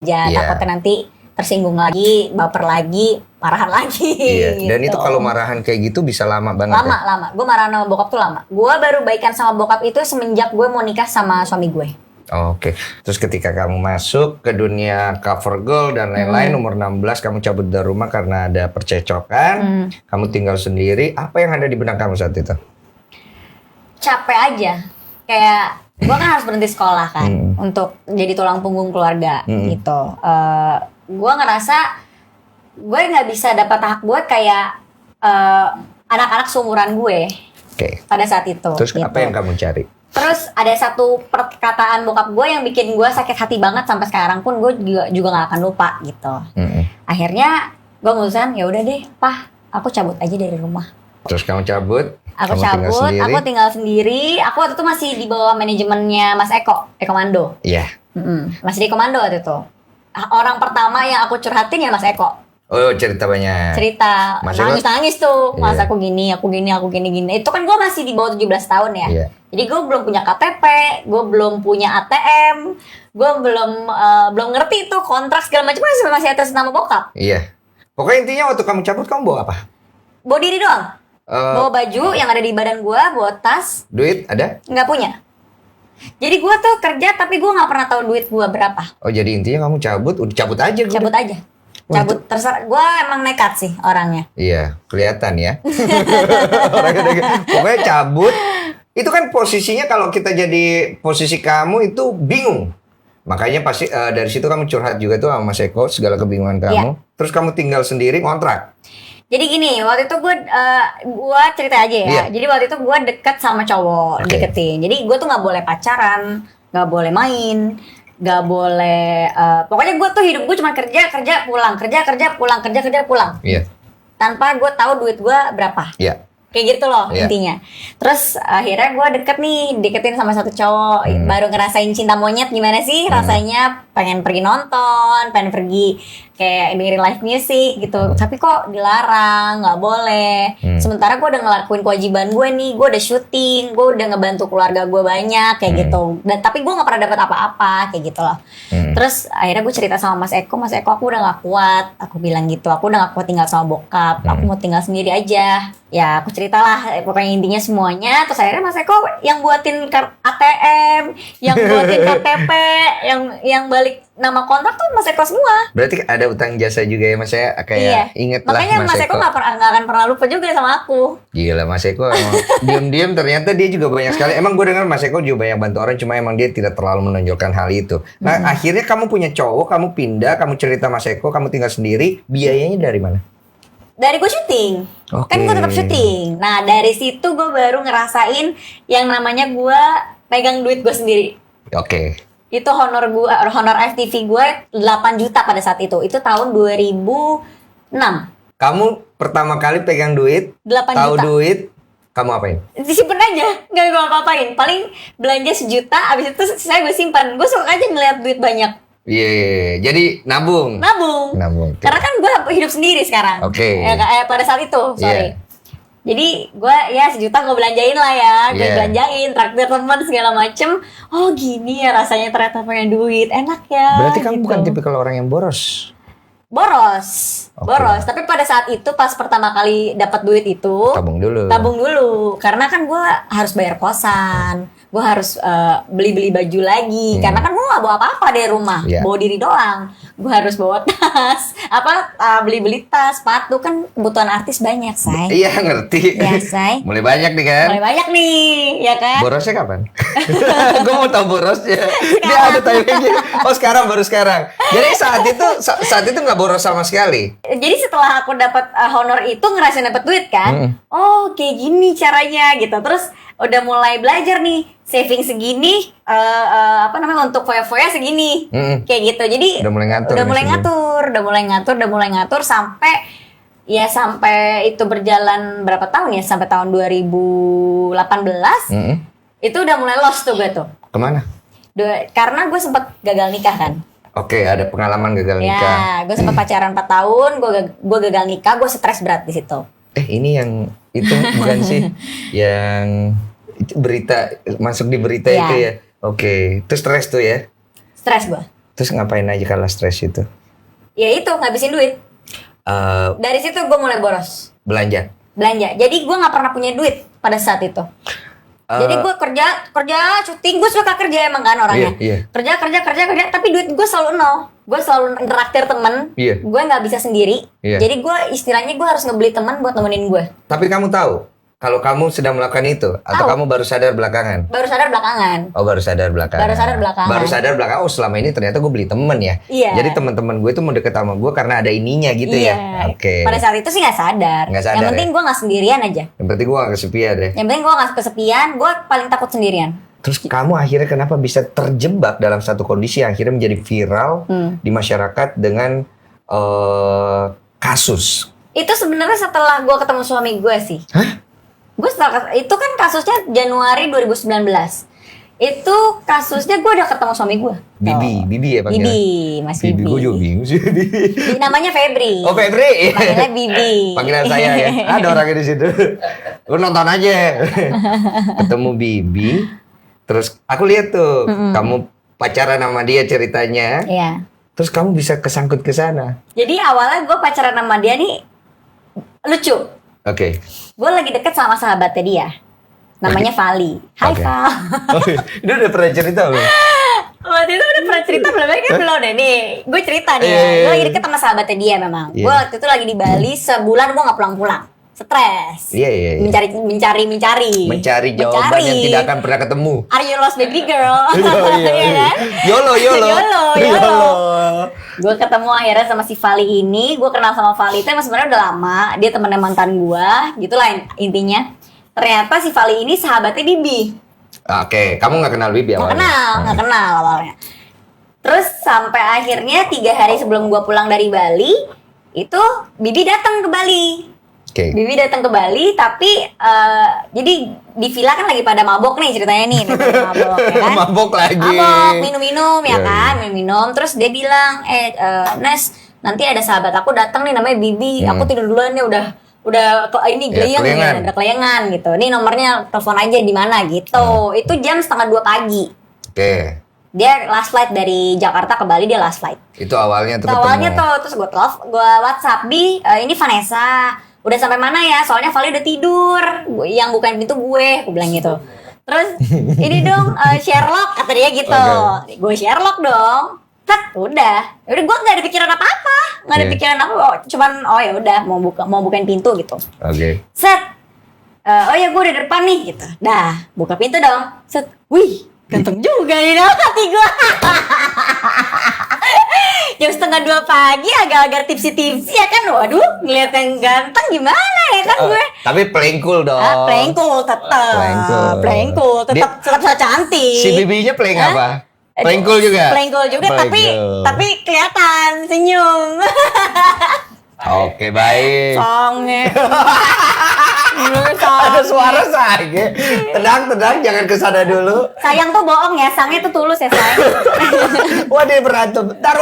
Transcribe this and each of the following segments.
aja. Takutnya nanti tersinggung lagi, baper lagi, marahan lagi. Iya. Gitu. Dan itu kalau marahan kayak gitu bisa lama banget. Lama. Gue marahan sama bokap tuh lama. Gue baru baikan sama bokap itu semenjak gue mau nikah sama suami gue. Oke. Terus ketika kamu masuk ke dunia cover girl dan lain-lain, umur 16 kamu cabut dari rumah karena ada percecokan, kamu tinggal sendiri. Apa yang ada di benak kamu saat itu? Capek aja. Kayak gue kan harus berhenti sekolah kan untuk jadi tulang punggung keluarga gitu. Gue ngerasa gue nggak bisa dapat hak gue kayak anak-anak seumuran gue pada saat itu. Terus gitu. apa yang kamu cari? Terus ada satu perkataan bokap gue yang bikin gue sakit hati banget sampai sekarang pun gue juga nggak akan lupa gitu. Akhirnya gue memutuskan ya udah deh, Pah, aku cabut aja dari rumah. Terus kamu cabut? Aku tinggal sendiri. Aku waktu itu masih di bawah manajemennya Mas Eko Mando. Iya. Masih di Komando waktu itu. Orang pertama yang aku curhatin ya Mas Eko. Oh, cerita banyak. Cerita nangis tuh. Mas aku gini. Itu kan gue masih di bawah 17 tahun ya. Iya. Jadi gue belum punya KTP, gue belum punya ATM, gue belum ngerti tuh kontrak segala macam masih atas nama bokap. Iya. Pokoknya intinya waktu kamu cabut kamu bawa apa? Bawa diri doang. Bawa baju yang ada di badan gue, bawa tas. Duit ada? Nggak punya. Jadi gue tuh kerja tapi gue nggak pernah tahu duit gue berapa. Oh, jadi intinya kamu cabut, udah cabut aja. Cabut aja. Cabut terserah. Gue emang nekat sih orangnya. Iya, kelihatan ya. Pokoknya cabut. Itu kan posisinya kalau kita jadi posisi kamu itu bingung. Makanya pasti dari situ kamu curhat juga tuh sama Mas Eko segala kebingungan kamu. Iya. Terus kamu tinggal sendiri ngontrak. Jadi gini, waktu itu gue cerita aja ya. Yeah. Jadi waktu itu gue deket sama cowok, deketin. Jadi gue tuh nggak boleh pacaran, nggak boleh main, nggak boleh. Pokoknya gue tuh hidup gue cuma kerja pulang, kerja pulang. Iya. Tanpa gue tahu duit gue berapa. Iya. Kayak gitu loh Yeah. intinya. Terus akhirnya gue deketin sama satu cowok. Baru ngerasain cinta monyet gimana sih rasanya. Pengen pergi nonton, pengen pergi kayak dengerin live music gitu. Tapi kok dilarang, gak boleh. Sementara gue udah ngelakuin kewajiban gue nih. Gue udah syuting, gue udah ngebantu keluarga gue banyak kayak gitu. Dan tapi gue gak pernah dapat apa-apa kayak gitu loh. Terus akhirnya gue cerita sama Mas Eko aku udah gak kuat. Aku bilang gitu, aku udah gak kuat tinggal sama bokap. Aku mau tinggal sendiri aja. Ya aku ceritalah pokoknya intinya semuanya. Terus akhirnya Mas Eko yang buatin ATM, yang buatin KTP, yang balik nama kontrak tuh Mas Eko semua. Berarti ada utang jasa juga ya Mas ya, kayak inget lah makanya Mas Eko nggak akan pernah lupa juga sama aku. Gila Mas Eko emang diam-diam ternyata dia juga banyak sekali. Emang gue dengar Mas Eko juga banyak bantu orang, cuma emang dia tidak terlalu menonjolkan hal itu. Nah akhirnya kamu punya cowok, kamu pindah, kamu cerita Mas Eko, kamu tinggal sendiri. Biayanya dari mana? Dari gue syuting. Kan gue tetap syuting. Nah dari situ gue baru ngerasain yang namanya gue pegang duit gue sendiri. Itu honor FTV gue 8 juta pada saat itu. Itu tahun 2006. Kamu pertama kali pegang duit, 8 tahu juta. duit, kamu apain? Disimpan aja, nggak gue apa-apain. Paling belanja 1 juta, abis itu saya gue simpan. Gue suka aja ngeliat duit banyak. Iya, jadi nabung. Karena kan gue hidup sendiri sekarang. Pada saat itu, sorry. Jadi gue ya 1 juta gue belanjain lah ya, gue belanjain, traktir teman segala macem. Oh gini ya rasanya ternyata punya duit, enak ya. Berarti kamu gitu. bukan tipikal orang yang boros. Boros. Tapi pada saat itu pas pertama kali dapat duit itu tabung dulu. Karena kan gue harus bayar kosan, gue harus beli baju lagi. Karena kan gue gak bawa apa-apa dari rumah, bawa diri doang. Gue harus bawa tas, beli tas, sepatu, kan kebutuhan artis banyak, say. Iya ngerti. Ya, say. Mulai banyak nih kan? Mulai banyak nih, ya kan? Borosnya kapan? Gue mau tahu borosnya. Dia ada timingnya. Oh baru sekarang. Jadi saat itu nggak boros sama sekali. Jadi setelah aku dapat honor itu ngerasain dapat duit kan, oh kayak gini caranya gitu. Terus udah mulai belajar nih, saving segini, untuk foya-foya segini, kayak gitu. Jadi udah mulai ngatur sampai itu berjalan berapa tahun ya, sampai tahun 2018, itu udah mulai lost tuh gue tuh. Kemana? Karena gue sempat gagal nikah kan. Ada pengalaman gagal nikah. Ya, gue sempat pacaran 4 tahun, gue gagal nikah, gue stres berat di situ. Ini yang itu bukan sih yang berita masuk di berita itu ya. Itu stres tuh ya. Stres gue. Terus ngapain aja kalau stres itu? Ya itu ngabisin duit. Eh, Dari situ gue mulai boros. belanja. Jadi gue nggak pernah punya duit pada saat itu. Jadi gue kerja syuting, gue suka kerja emang kan orangnya. Iya. Kerja, tapi duit gue selalu nol. Gue selalu ngeraktir temen. Iya. Gue nggak bisa sendiri. Iya. Jadi gue istilahnya gue harus ngebeli teman buat nemenin gue. Tapi kamu tahu kalau kamu sedang melakukan itu atau Tahu. kamu baru sadar belakangan? Baru sadar belakangan. Oh, baru sadar belakangan. Baru sadar belakangan. Oh, selama ini ternyata gue beli temen ya. Iya. Jadi teman-teman gue tuh mau deket sama gue karena ada ininya gitu Iya. ya. Oke. Pada saat itu sih nggak sadar. Nggak sadar Yang penting ya? gue nggak sendirian aja. Yang penting gue gak kesepian deh. Yang penting gue nggak kesepian. Gue paling takut sendirian. Terus kamu akhirnya kenapa bisa terjebak dalam satu kondisi yang akhirnya menjadi viral di masyarakat dengan kasus? Itu sebenarnya setelah gue ketemu suami gue sih. Hah? Gue itu kan kasusnya Januari 2019. Itu kasusnya gue udah ketemu suami gue. Bibi ya panggilnya? Bibi, Mas Bibi. Gue juga bingung sih. Namanya Febri. Oh, Febri. Panggilnya Bibi. Panggilan saya ya. Ada orangnya di situ. Lu nonton aja. Ketemu Bibi. Terus aku lihat tuh kamu pacaran sama dia ceritanya. Iya. Terus kamu bisa kesangkut ke sana. Jadi awalnya gue pacaran sama dia nih lucu. Oke. Gue lagi deket sama sahabatnya dia. Namanya Vali. Hai Oke. Val. Ini udah pernah cerita belum? Waktu itu udah pernah cerita belum? Kan belum deh nih. Gue cerita nih. Gue lagi deket sama sahabatnya dia memang. Iya. Gue waktu itu lagi di Bali sebulan gue nggak pulang-pulang. Stres. Iya. Mencari jawaban yang tidak akan pernah ketemu. Are you lost baby girl? Iya. kan? YOLO. YOLO. Gue ketemu akhirnya sama si Vali ini. Gue kenal sama Vali itu emang sebenarnya udah lama. Dia temennya mantan gue. Gitulah intinya. Ternyata si Vali ini sahabatnya Bibi. Oke, kamu nggak kenal Bibi awalnya? Nggak kenal awalnya. Terus sampai akhirnya 3 hari sebelum gue pulang dari Bali, itu Bibi datang ke Bali. Oke. Bibi datang ke Bali, tapi jadi di villa kan lagi pada mabok nih ceritanya nih, mabok ya kan? Mabok lagi. Mabok, minum-minum ya Iya, kan, minum-minum. Terus dia bilang, Nes, nanti ada sahabat aku datang nih namanya Bibi, aku tidur duluan nih ini Ya, geleyang kelayangan. ya, udah kelayangan gitu. Nih nomornya telepon aja di mana gitu. Itu jam 1:30 pagi. Oke. Dia last flight dari Jakarta ke Bali, dia last flight. Itu awalnya tuh Awalnya ketemu. tuh, terus gue WhatsApp, ini Vanessa. Udah sampai mana ya? Soalnya Vali udah tidur. Yang bukain pintu gue bilang gitu. Terus ini dong Sherlock kata dia gitu. Oke. Gue Sherlock dong. Tet, udah gue nggak ada pikiran apa-apa, nggak ada Iya. pikiran apa. Cuman ya udah mau bukain pintu gitu. Oke. Set. Oh ya gue udah di depan nih gitu. Dah, buka pintu dong. Set. Wih, ganteng juga nih dalam hati gue. Jam 1:30 pagi agak-agak tipsi-tipsi ya kan. Waduh, ngeliat yang ganteng gimana ya kan gue. Tapi playing-cool dong. Playing-cool tetap. Playing-cool. Tetap cantik. Si Bibinya playing Hah? apa? Playing-cool juga. Playing-cool juga Playing-cool. tapi kelihatan senyum. Oke, baik. Songe. Ada suara saya. Tenang, jangan kesana dulu. Sayang tuh bohong ya, sangnya tuh tulus ya sayang. Wah, dia berantem. Ntar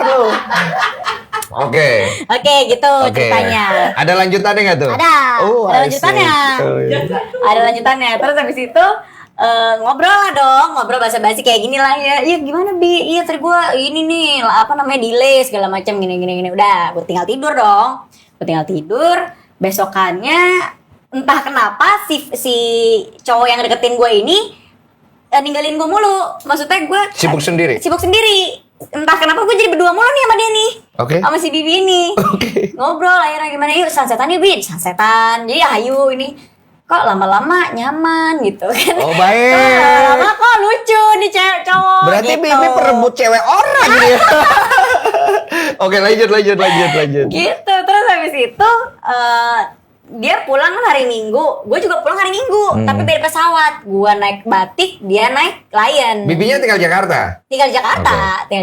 lu. Oke. Oke, gitu ceritanya. Ada lanjutannya nggak tuh? Ada. Oh, Ada I lanjutannya. see. Oh, iya. Ada lanjutannya. Terus habis itu ngobrol lah dong, ngobrol basa-basi kayak gini lah ya. Iya gimana Bi? Iya tadi gue ini nih delay segala macam gini. Udah, gue tinggal tidur dong. Gue tinggal tidur. Besokannya entah kenapa si cowok yang deketin gue ini ninggalin gue mulu. Maksudnya gue Sibuk sendiri? Sibuk sendiri. Entah kenapa gue jadi berdua mulu nih sama dia nih. Oke. Sama si Bibi ini. Oke. Ngobrol akhirnya gimana, yuk sunsetan yuk Bin. Sunsetan. Jadi ayo ini. Kok lama-lama nyaman gitu kan. Oh, baik. Lama-lama kok lucu nih cowok. Berarti gitu. Bibi perebut cewek orang dia. Oke, lanjut. Gitu. Terus habis itu dia pulang kan hari Minggu, gue juga pulang hari Minggu, tapi beda pesawat. Gue naik Batik, dia naik Lion. Bibinya tinggal Jakarta. Tinggal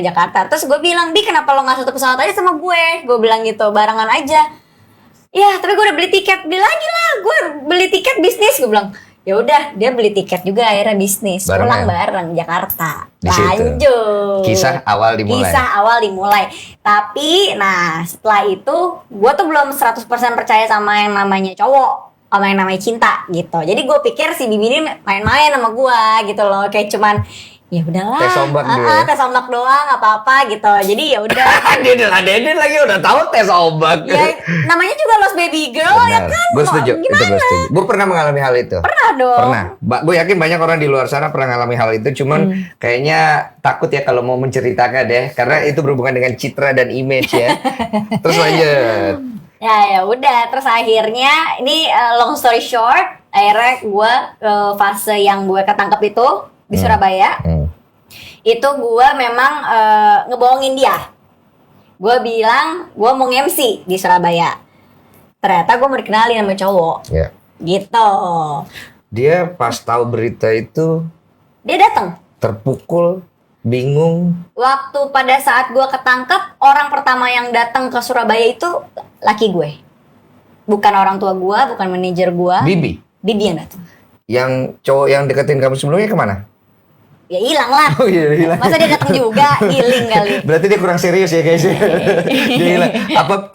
Jakarta. Terus gue bilang, Bi kenapa lo nggak satu pesawat aja sama gue? Gue bilang gitu, barengan aja. Ya, tapi gue udah beli tiket. Beli lagi lah, gue beli tiket bisnis. Gue bilang, ya udah, dia beli tiket juga akhirnya bisnis. Barengan. Pulang bareng Jakarta. Di situ. Lanjut. Kisah awal dimulai. Tapi, nah setelah itu, gue tuh belum 100% percaya sama yang namanya cowok. Sama yang namanya cinta gitu. Jadi gue pikir si Bibi ini main-main sama gue gitu loh. Kayak cuman ya udahlah. Tes ombak dia. Tes ombak doang, apa-apa gitu. Jadi ya udah. Dia diladenin lagi udah tahu tes ombak. Ya namanya juga lost baby girl ya kan. Gue setuju. Itu Gimana? gue setuju. Gue pernah mengalami hal itu. Pernah dong. Pernah. Gue yakin banyak orang di luar sana pernah mengalami hal itu. Cuman kayaknya takut ya kalau mau menceritakan deh, karena itu berhubungan dengan citra dan image ya. Terus lanjut. Ya udah. Terus akhirnya ini long story short, akhirnya gue fase yang gue ketangkep itu di Surabaya. Itu gue memang ngebohongin dia. Gue bilang gue mau MC di Surabaya. Ternyata gue mau dikenalin sama cowok. Ya. Gitu. Dia pas tahu berita itu Dia datang. terpukul, bingung. Waktu pada saat gue ketangkep, orang pertama yang datang ke Surabaya itu laki gue. Bukan orang tua gue, bukan manajer gue. Bibi. Bibi yang datang. Yang cowok yang deketin kamu sebelumnya kemana? Ya hilang lah. Oh iya hilang. Masa dia datang juga, giling kali. Berarti dia kurang serius ya guys. Dia hilang.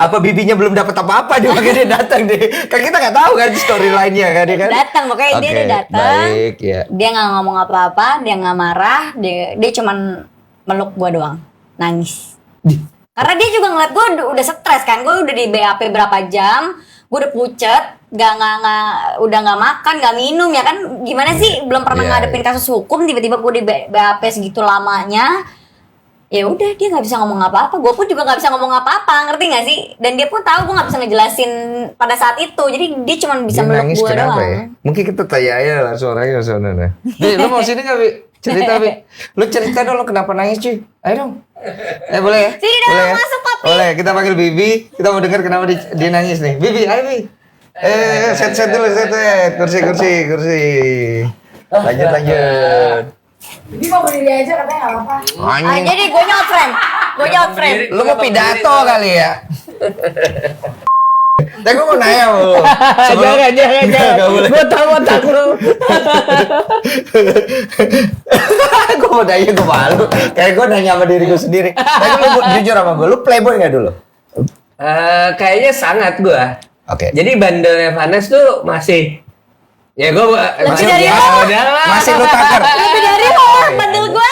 Apa bibinya belum dapat apa-apa dia makanya dia datang deh. Kan kita nggak tahu kan storyline-nya kan dia kan. Datang, pokoknya dia Oke, datang. Baik ya. Dia nggak ngomong apa-apa, dia nggak marah, dia cuman meluk gua doang, nangis. Karena dia juga ngeliat gua udah stres kan, gua udah di BAP berapa jam, gua udah pucet, udah nggak makan, nggak minum ya kan, gimana sih, belum pernah Iya, ngadepin kasus hukum, tiba-tiba gua di BAP segitu lamanya. Ya udah, dia nggak bisa ngomong apa-apa, gue pun juga nggak bisa ngomong apa-apa, ngerti nggak sih? Dan dia pun tahu gue nggak bisa ngejelasin pada saat itu, jadi dia cuma bisa Dia meluk nangis gue kenapa doang. ya? Mungkin kita tanya aja lah suaranya sana. Bi, lu mau sini nggak Bi? Cerita Bi. Lu cerita dong lu kenapa nangis cuy? Ayo dong. Boleh ya? Sini dong, Boleh ya? masuk, Papi. Boleh, kita panggil Bibi. Kita mau dengar kenapa dia nangis nih. Bibi, ayo Bi. Set dulu, set. Kursi. Lanjut. Bibi mau berdiri aja katanya nggak apa-apa. Anjing. Jadi gue nyot frame. Lu mau pidato kali ya? Tapi gue mau nanya lu. Jangan. Nggak boleh. Gue tahu otak lu. Gue mau nanya, gue malu. Kayak gue nanya sama diri gue sendiri. Tapi lu jujur sama gue, lu playboy nggak dulu? Kayaknya sangat gue. Oke. Jadi bandelnya Vanes tuh masih. Ya gue Lebih dari lo. Masih lu takar. Lebih dari lo, bandel gue.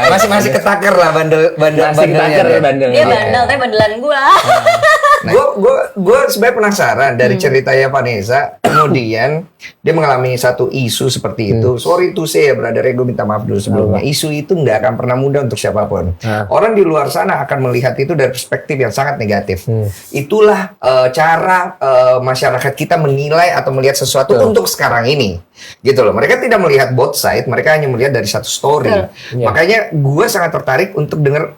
Masih ketaker lah masih bandelnya. takar deh. bandel. Dia bandel, tapi bandelan gue. Gue sebenarnya penasaran dari ceritanya Vanessa, kemudian dia mengalami satu isu seperti itu. Sorry to say ya brother, gue minta maaf dulu sebelumnya. Isu itu nggak akan pernah mudah untuk siapapun. Orang di luar sana akan melihat itu dari perspektif yang sangat negatif. Itulah cara masyarakat kita menilai atau melihat sesuatu untuk sekarang ini, gitu loh. Mereka tidak melihat both side, mereka hanya melihat dari satu story. Makanya gue sangat tertarik untuk dengar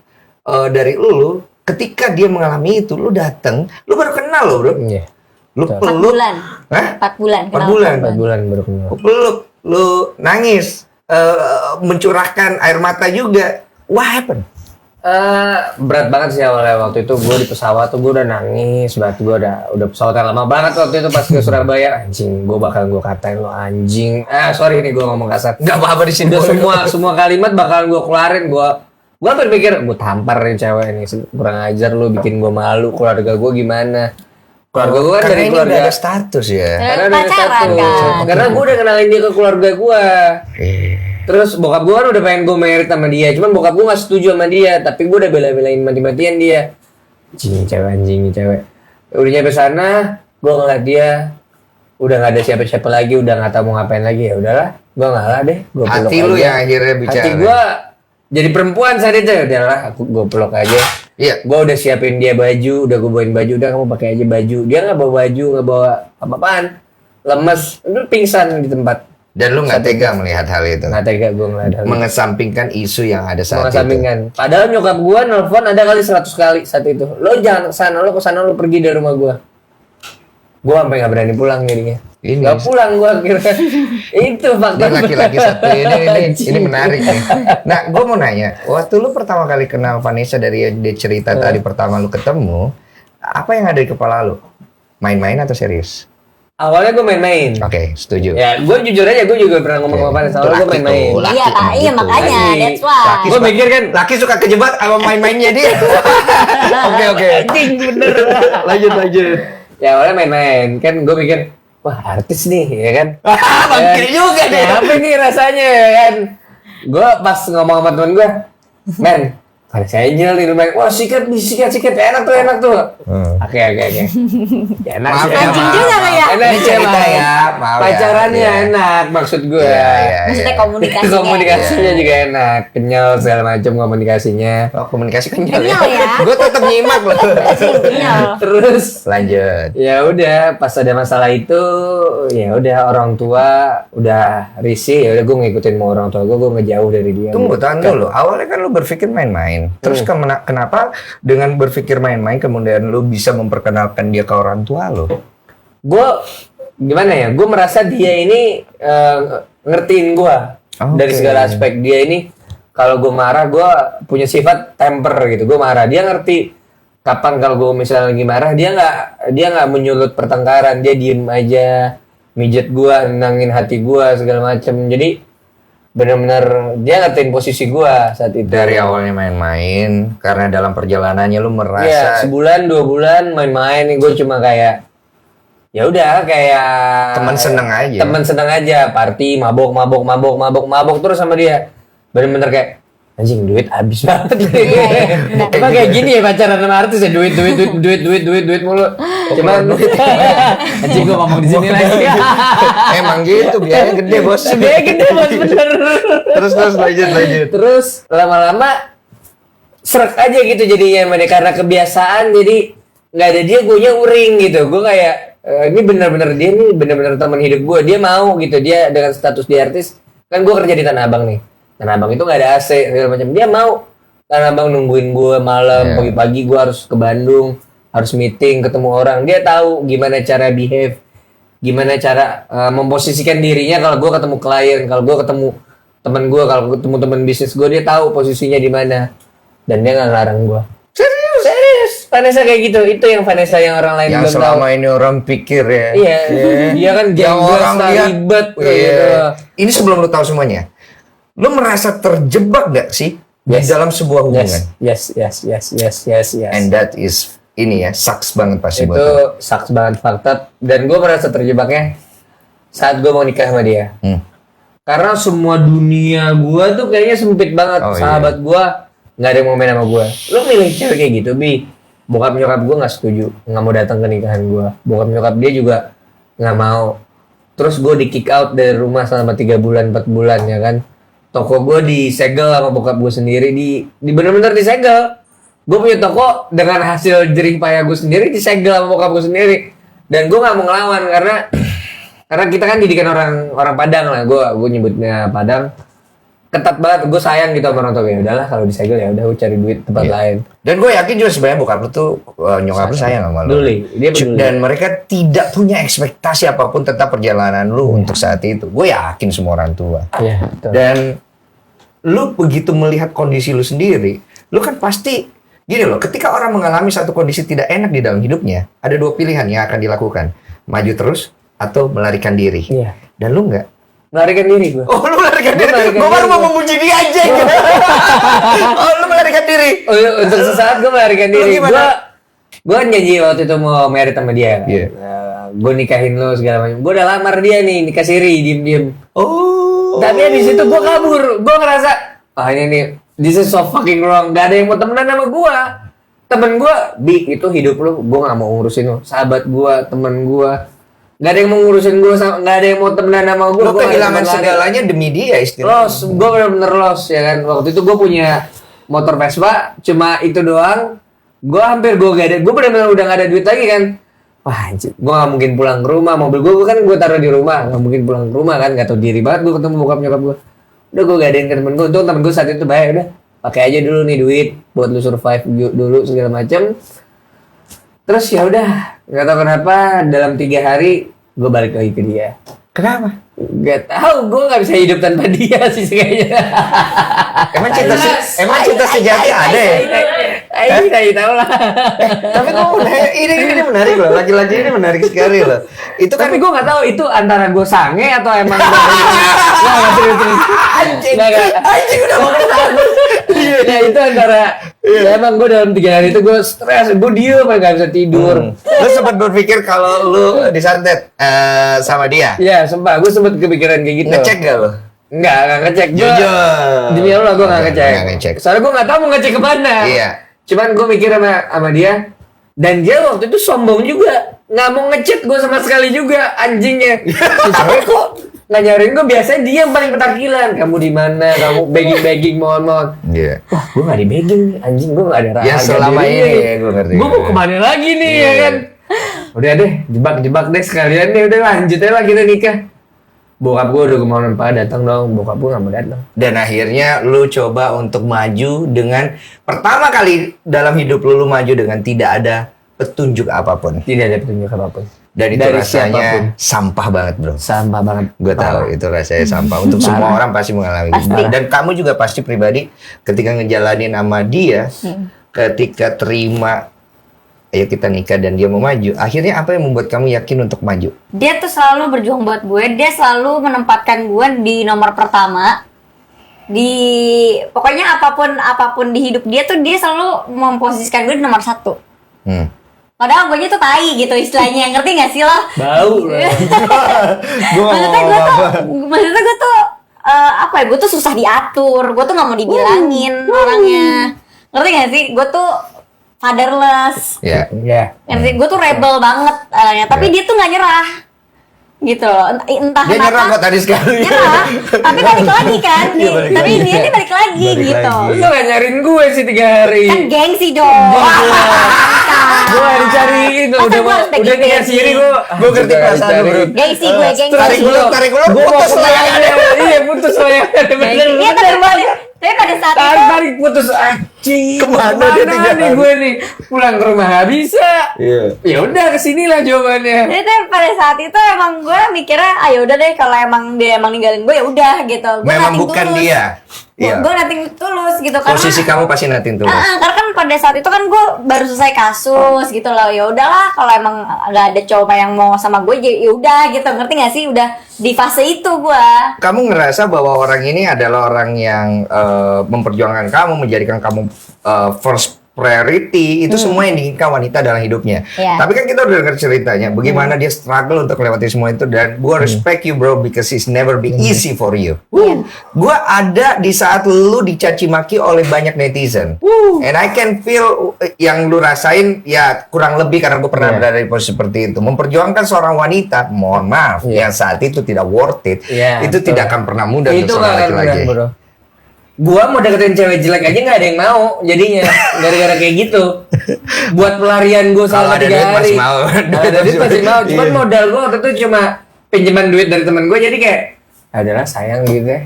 dari lu. Ketika dia mengalami itu, lu dateng, lu baru kenal lo bro. Iya. Lu 4 peluk, bulan. hah? 4 bulan. 4 bulan. 4 bulan baru kenal. Lu peluk, lu nangis, mencurahkan air mata juga. What happened? Berat banget sih awalnya waktu itu gue di pesawat tuh gue udah nangis banget, gue udah pesawatnya lama banget waktu itu pas ke Surabaya. Anjing, gue bakal gue katain lo anjing. Sorry nih gue ngomong kasar. Gak apa-apa di sini. Udah semua kalimat bakalan gue keluarin. Gue berpikir gue tampar nih cewek nih, kurang ajar lu, bikin gue malu. Keluarga gue gimana? Keluarga gue kan Karena dari ini keluarga. udah ada status ya. Karena udah ada Pacaran, status. kan? Karena gue udah kenalin dia ke keluarga gue. Terus bokap gue kan udah pengen gue merit sama dia, cuman bokap gue gak setuju sama dia. Tapi gue udah bela-belain mati-matian dia. Anjing cewek. Udah nyampe sana, gue ngeliat dia udah gak ada siapa-siapa lagi, udah gak tahu mau ngapain lagi. Ya udahlah, gue ngalah deh. Gua peluk Hati lu aja. yang akhirnya bicara. Hati gue jadi perempuan saat itu. Udahlah, gue peluk aja. Iya. Gue udah siapin dia baju, udah gue bawain baju, udah kamu pakai aja baju. Dia nggak bawa baju, nggak bawa apa-apaan, lemes, itu pingsan di tempat. Dan lu nggak tega melihat hal itu. Nggak tega gue ngeliat hal itu. Mengesampingkan isu yang ada saat itu. Mengesampingkan. Padahal nyokap gue nelfon ada kali 100 kali saat itu. Lo jangan kesana, lo kesana, lo pergi dari rumah gue. Gue sampai nggak berani pulang jadinya. Ini Gak pulang gue akhirnya. Itu fakta. Ini laki-laki satu ini menarik nih. Nah, gue mau nanya, waktu lu pertama kali kenal Vanessa dari dia cerita tadi pertama lu ketemu, apa yang ada di kepala lu? Main-main atau serius? Awalnya gue main-main. Oke, setuju. Ya, gue jujur aja, gue juga pernah ngomong sama Vanessa. Awalnya gue main-main. Laki Iya, Kak. Iya, gitu. makanya. Laki. That's why. Gue mikir kan, Laki suka kejebak sama main-mainnya dia. Oke. anjing bener. Lanjut. Ya awalnya main-main, kan gue pikir, wah artis nih, ya kan? Bangkit juga deh. Apa nih rasanya, ya kan? gue pas ngomong sama temen gue, men, Vanessa Angel nih lumayan, wah sikat enak tuh. Oke. Enak Maaf sih. ya, Anjing maaf, juga maaf. nggak ya? Enak Ini sih, cerita Bang. ya, maaf ya. Pacarannya Iya. enak maksud gue. Iya. Maksudnya komunikasinya. Komunikasinya juga enak, kenyal segala macam komunikasinya. Oh, komunikasi kenyal Kenyal ya. Gue tetap nyimak loh. Kenyal. Terus Lanjut. ya udah pas ada masalah itu ya udah orang tua udah risih ya udah gue ngikutin mau orang tua gue ngejauh dari dia. Tunggu, tahan dulu. Awalnya kan lu berpikir main-main. Terus kenapa dengan berpikir main-main kemudian lu bisa memperkenalkan dia ke orang tua lu? Gue gimana ya? Gue merasa dia ini ngertiin gue dari Oke. segala aspek. Dia ini kalau gue marah gue punya sifat temper gitu. Gue marah dia ngerti kapan kalau gue misalnya lagi marah dia nggak menyulut pertengkaran. Dia diem aja mijet gue, nenangin hati gue segala macam. Jadi benar-benar dia ngertiin posisi gue saat itu. Dari awalnya main-main karena dalam perjalanannya lu Iya, merasa sebulan 2 bulan main-main nih gue cuma kayak ya udah kayak Teman seneng aja. Teman seneng aja, party, mabok terus sama dia. Bener-bener kayak anjing duit habis banget. Emang kayak gini ya pacaran sama artis ya duit mulu. Cuman anjing gua ngomong di sini lagi. emang gitu biayanya gede bos. Dia gede bos bener. terus lanjut. Terus lama-lama serak aja gitu jadinya sama dia karena kebiasaan jadi nggak ada dia guanya uring gitu. Gue kayak ini bener-bener dia nih bener-bener teman hidup gue. Dia mau gitu dia dengan status dia artis kan gue kerja di Tanah Abang nih. Tanah Abang itu nggak ada AC segala macam. Dia mau Tanah Abang nungguin gue malam pagi-pagi gue harus ke Bandung harus meeting ketemu orang. Dia tahu gimana cara behave, gimana cara memposisikan dirinya kalau gue ketemu klien, kalau gue ketemu teman gue, kalau ketemu teman bisnis gue dia tahu posisinya di mana dan dia nggak ngelarang gue. Serius, Vanessa kayak gitu. Itu yang Vanessa yang orang lain Yang belum tahu. selama ini orang pikir ya. Iya, dia kan Yang orang lihat ribet iya. gitu. Ini sebelum lu tahu semuanya. Lu merasa terjebak gak sih di dalam sebuah hubungan? Yes. And that is ini ya, sucks banget pasti buat lu. Itu sucks banget fakta. Dan gue merasa terjebaknya saat gue mau nikah sama dia. Karena semua dunia gue tuh kayaknya sempit banget. Oh, Sahabat gue nggak ada yang mau main sama gue. Lu milih cewek kayak gitu, Bi. Bokap nyokap gue nggak setuju, nggak mau datang ke nikahan gue. Bokap nyokap dia juga nggak mau. Terus gue di kick out dari rumah selama 3 bulan 4 bulan ya kan. Toko gue disegel sama bokap gue sendiri, di bener-bener disegel. Gue punya toko dengan hasil jerih payah gue sendiri disegel sama bokap gue sendiri. Dan gue nggak mau ngelawan karena kita kan didikan orang Padang lah. Gue nyebutnya Padang. Ketat banget, gue sayang gitu sama orang tua. Ya udahlah kalau disegel ya udah gue cari duit tempat lain. Dan gue yakin juga sebenarnya bokap lu tuh nyokap lu sayang sama lu. Dia peduli. Dan mereka tidak punya ekspektasi apapun tentang perjalanan lu untuk saat itu. Gue yakin semua orang tua. Iya, betul. Dan lu begitu melihat kondisi lu sendiri, lu kan pasti gini loh, ketika orang mengalami satu kondisi tidak enak di dalam hidupnya, ada 2 pilihan yang akan dilakukan. Maju terus atau melarikan diri. Iya. Dan lu enggak. Melarikan diri gue. Oh, lu melarikan diri. melarikan Gue baru diri. mau memuji dia aja. Oh, lu melarikan diri. Untuk sesaat gue melarikan Lu diri. gimana? Gue janji waktu itu mau married sama dia. Iya. Gue nikahin lo segala macam. Gue udah lamar dia nih nikah siri diem. Oh. Tapi abis itu gue kabur. Gue ngerasa ini nih this is so fucking wrong. Gak ada yang mau temenan sama gue. Temen gue, Bi itu hidup lo. Gue gak mau ngurusin lo. Sahabat gue, temen gue. Gak ada yang mau ngurusin gue, gak ada yang mau temenan sama gue. Lu kehilangan segalanya demi dia istilahnya. Loss, gue bener-bener loss ya kan. Waktu itu gue punya motor Vespa, cuma itu doang. Gue hampir gue gak ada, gue bener-bener udah gak ada duit lagi kan. Wah anjir, gue gak mungkin pulang ke rumah. Mobil gue kan gue taruh di rumah, gak mungkin pulang ke rumah kan. Gak tau diri banget gue ketemu bokap nyokap gue. Udah gue gadein ke temen gue, untung temen gue saat itu bayar udah. Pakai aja dulu nih duit buat lu survive dulu segala macam. Terus ya udah, nggak tahu kenapa dalam 3 hari gue balik lagi ke dia. Kenapa? Gak tahu, gue nggak bisa hidup tanpa dia sih kayaknya. Emang cinta sejati ada ya? Ayo tahu lah. Tapi kok ini menarik loh. Laki-laki ini menarik sekali loh. Itu kan Tapi gue nggak tahu itu antara gue sange atau emang nggak serius. anjing udah mau Ya itu antara ya emang gue dalam 3 hari itu gue stres, gue diem, nggak bisa tidur. Lu sempat berpikir kalau lu disantet sama dia? Ya sumpah, gue sempet kepikiran kayak gitu. Ngecek gak lu? Nggak ngecek. Jujur. Demi Allah gue nggak ngecek. Nggak ngecek. Soalnya gue nggak tahu mau ngecek kemana. Iya. Cuman gue mikir sama dia. Dan dia waktu itu sombong juga. Nggak mau ngecek gue sama sekali juga. Anjingnya. Si cewek kok nggak nyariin gue. Biasanya dia yang paling petakilan. Kamu di mana? Kamu begging mohon. Iya. Wah gue nggak di begging nih. Anjing gue nggak ada Ya harga selama diri ini nih. ya gue ngerti. Gue mau kemana lagi nih Iya. ya kan? Udah deh, jebak deh sekalian deh. Udah lanjut aja lah kita nikah. Bokap gue udah kemauan Pak datang dong. Bokap gue nggak mau datang. Dan akhirnya lu coba untuk maju dengan pertama kali dalam hidup lu maju dengan tidak ada petunjuk apapun. Tidak ada petunjuk apapun. Dan itu Dari rasanya siapapun. sampah banget, bro. Sampah banget. Gue tahu itu rasanya sampah. Untuk semua orang pasti mengalami itu. Pasti. Dan kamu juga pasti pribadi ketika ngejalanin sama dia, ketika terima ayo kita nikah dan dia mau maju, akhirnya apa yang membuat kamu yakin untuk maju? Dia tuh selalu berjuang buat gue, dia selalu menempatkan gue di nomor pertama. Pokoknya apapun di hidup dia tuh dia selalu memposisikan gue di nomor 1. Padahal gue tuh tai gitu istilahnya, ngerti gak sih lo? Bau lah. Maksudnya gue tuh apa ya? Gue tuh susah diatur, gue tuh nggak mau dibilangin orangnya, ngerti gak sih? Gue tuh fatherless, Ya. Iya. ngerti? Gue tuh rebel banget orangnya, tapi dia tuh nggak nyerah, gitu loh. Entah Dia nyerah kenapa. kok tadi sekali. Nyerah, tapi balik lagi kan? Iya, balik Tapi lagi. dia balik lagi Balik gitu. lagi. Lu gak nyariin gue sih 3 hari. Kan gengsi dong. Gue gak dicariin. Masa Udah gua harus udah tinggal begging? sini gue. Gue ngerti perasaan lu, bro. Gengsi gue, gengsi. Tarik dulu, Gue mau putus lah. kemana? Iya putus layangan. Bener. Iya tapi pada saat itu Tarik putus anjing. Kemana dia tinggal? nih gue nih? Pulang ke rumah gak bisa. Iya. Ya udah kesinilah jawabannya. Jadi pada saat itu emang gue mikirnya, ayo udah deh kalau emang dia emang ninggalin gue ya udah gitu. Gue Memang nothing bukan tulus. dia. Iya. Gue nating tulus gitu karena Posisi kamu pasti natin tulus. karena kan pada saat itu kan gue baru selesai kasus gitu loh. Ya udahlah kalau emang nggak ada cowok yang mau sama gue ya udah gitu, ngerti gak sih? Udah di fase itu gue. Kamu ngerasa bahwa orang ini adalah orang yang memperjuangkan kamu, menjadikan kamu first priority, itu semua yang diinginkan wanita dalam hidupnya. Iya. Tapi kan kita udah dengar ceritanya, bagaimana dia struggle untuk melewati semua itu, dan gua respect you bro, because it's never been easy for you. Gua ada di saat lu dicaci maki oleh banyak netizen, and I can feel yang lu rasain ya kurang lebih karena gue pernah berada di posisi seperti itu, memperjuangkan seorang wanita, mohon maaf, yang saat itu tidak worth it, itu betul. tidak akan pernah mudah Itu untuk gak seorang akan mudah laki-laki. bro. Gua mau deketin cewek jelek aja gak ada yang mau jadinya gara-gara kayak gitu. Buat pelarian gue Kalau selama ada 3 duit hari. masih mau. Kalau ada duit pasti mau. Cuman Iya. modal gue waktu itu cuma pinjaman duit dari temen gue, jadi kayak adalah sayang gitu ya.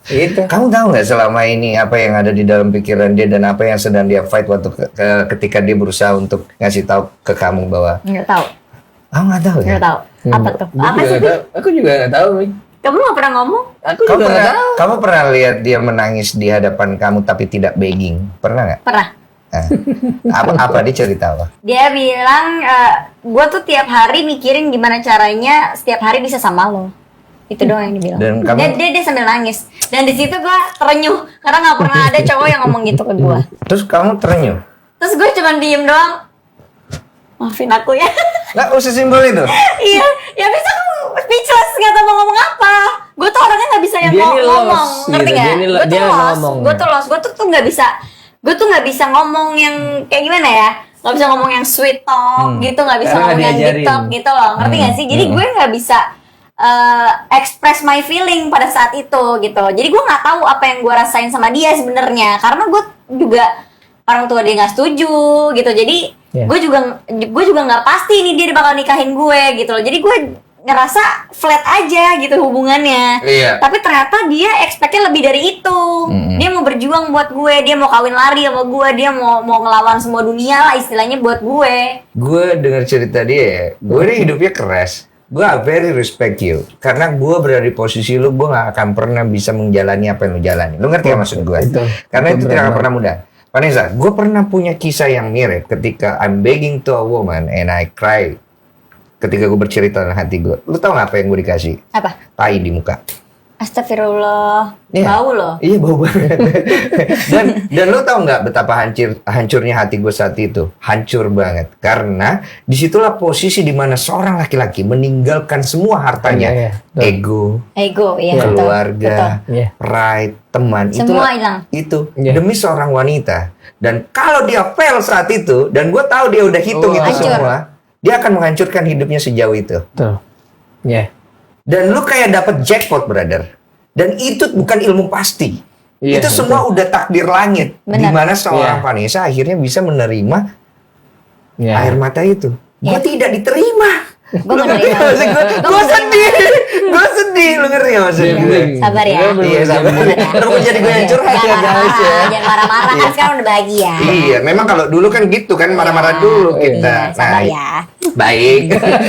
Gitu. Kamu tahu nggak selama ini apa yang ada di dalam pikiran dia dan apa yang sedang dia fight waktu ketika dia berusaha untuk ngasih tahu ke kamu bahwa Nggak tahu, kamu nggak tahu ya? nggak tahu. Apa tuh? Gua Apa juga sih? nggak tahu. Aku juga nggak tahu. Mi. Kamu nggak pernah ngomong? Aku Kamu juga nggak pernah, tahu. kamu pernah lihat dia menangis di hadapan kamu tapi tidak begging? Pernah nggak? Pernah. Apa dia cerita apa? Dia bilang, gue tuh tiap hari mikirin gimana caranya setiap hari bisa sama lo. Itu doang yang dibilang. Dan kamu- dia sambil nangis. Dan di situ gue terenyuh karena nggak pernah ada cowok yang ngomong gitu ke gue. Terus kamu terenyuh? Terus gue cuma diem doang. Maafin aku ya. Nggak usah simbol itu. Iya, ya bisa aku speechless, nggak tahu mau ngomong apa. Gue tuh orangnya nggak bisa yang Dia nih ngomong, lost, ngerti gitu. nggak? Dia nih Gue tuh dia lost, ngomong. gue tuh nggak bisa, gue tuh nggak bisa ngomong yang kayak gimana ya? Nggak bisa ngomong yang sweet talk gitu, nggak bisa Karena ngomong nggak yang deep diajarin. talk gitu loh, ngerti nggak sih? Jadi gue nggak bisa express my feeling pada saat itu gitu. Jadi gue nggak tahu apa yang gue rasain sama dia sebenarnya, karena gue juga orang tua dia nggak setuju gitu. Jadi gue juga nggak pasti nih dia bakal nikahin gue gitu loh. Jadi gue ngerasa flat aja gitu hubungannya. Iya. Tapi ternyata dia expect-nya lebih dari itu. Dia mau berjuang buat gue, dia mau kawin lari sama gue, dia mau ngelawan semua dunia lah istilahnya buat gue. Gue dengar cerita dia, gue ini hidupnya keras. Gue very respect you, karena gue berada di posisi lu, gue gak akan pernah bisa menjalani apa yang lu jalani. Lu ngerti gak maksud gue? Itu. Karena itu Itu tidak akan benar. pernah mudah. Vanessa, gue pernah punya kisah yang mirip ketika I'm begging to a woman and I cry ketika gue bercerita dalam hati gue. Lu tau gak apa yang gue dikasih? Apa? Tai di muka. Astagfirullah. Iya. Bau loh. Iya bau banget. dan lu tau nggak betapa hancurnya hati gue saat itu? Hancur banget. Karena disitulah posisi di mana seorang laki-laki meninggalkan semua hartanya, Iya, betul. ego, Iya, betul. keluarga, Iya. pride, teman. Semua Itulah- hilang. Itu Iya. demi seorang wanita. Dan kalau dia fail saat itu, dan gue tahu dia udah hitung itu Hancur. semua, dia akan menghancurkan hidupnya sejauh itu. Betul. Ya. Dan lu kayak dapet jackpot, brother. Dan itu bukan ilmu pasti. Iya, Itu semua udah takdir langit. Benar. Di mana seorang Iya. Vanessa akhirnya bisa menerima Ya. air mata itu. Gue Iya. tidak diterima. Gue Lu ngerti menerima. gak maksud gue? Gua Gue menerima. sedih. Gue sedih. Lu ngerti gak maksud gue? Sabar ya. Iya, sabar. Terus jadi gue yang curhat ya, Jangan guys ya. marah-marah, jangan marah-marah kan sekarang udah bahagia. Iya, memang kalau dulu kan gitu kan marah-marah dulu kita. Iya, sabar ya. Baik.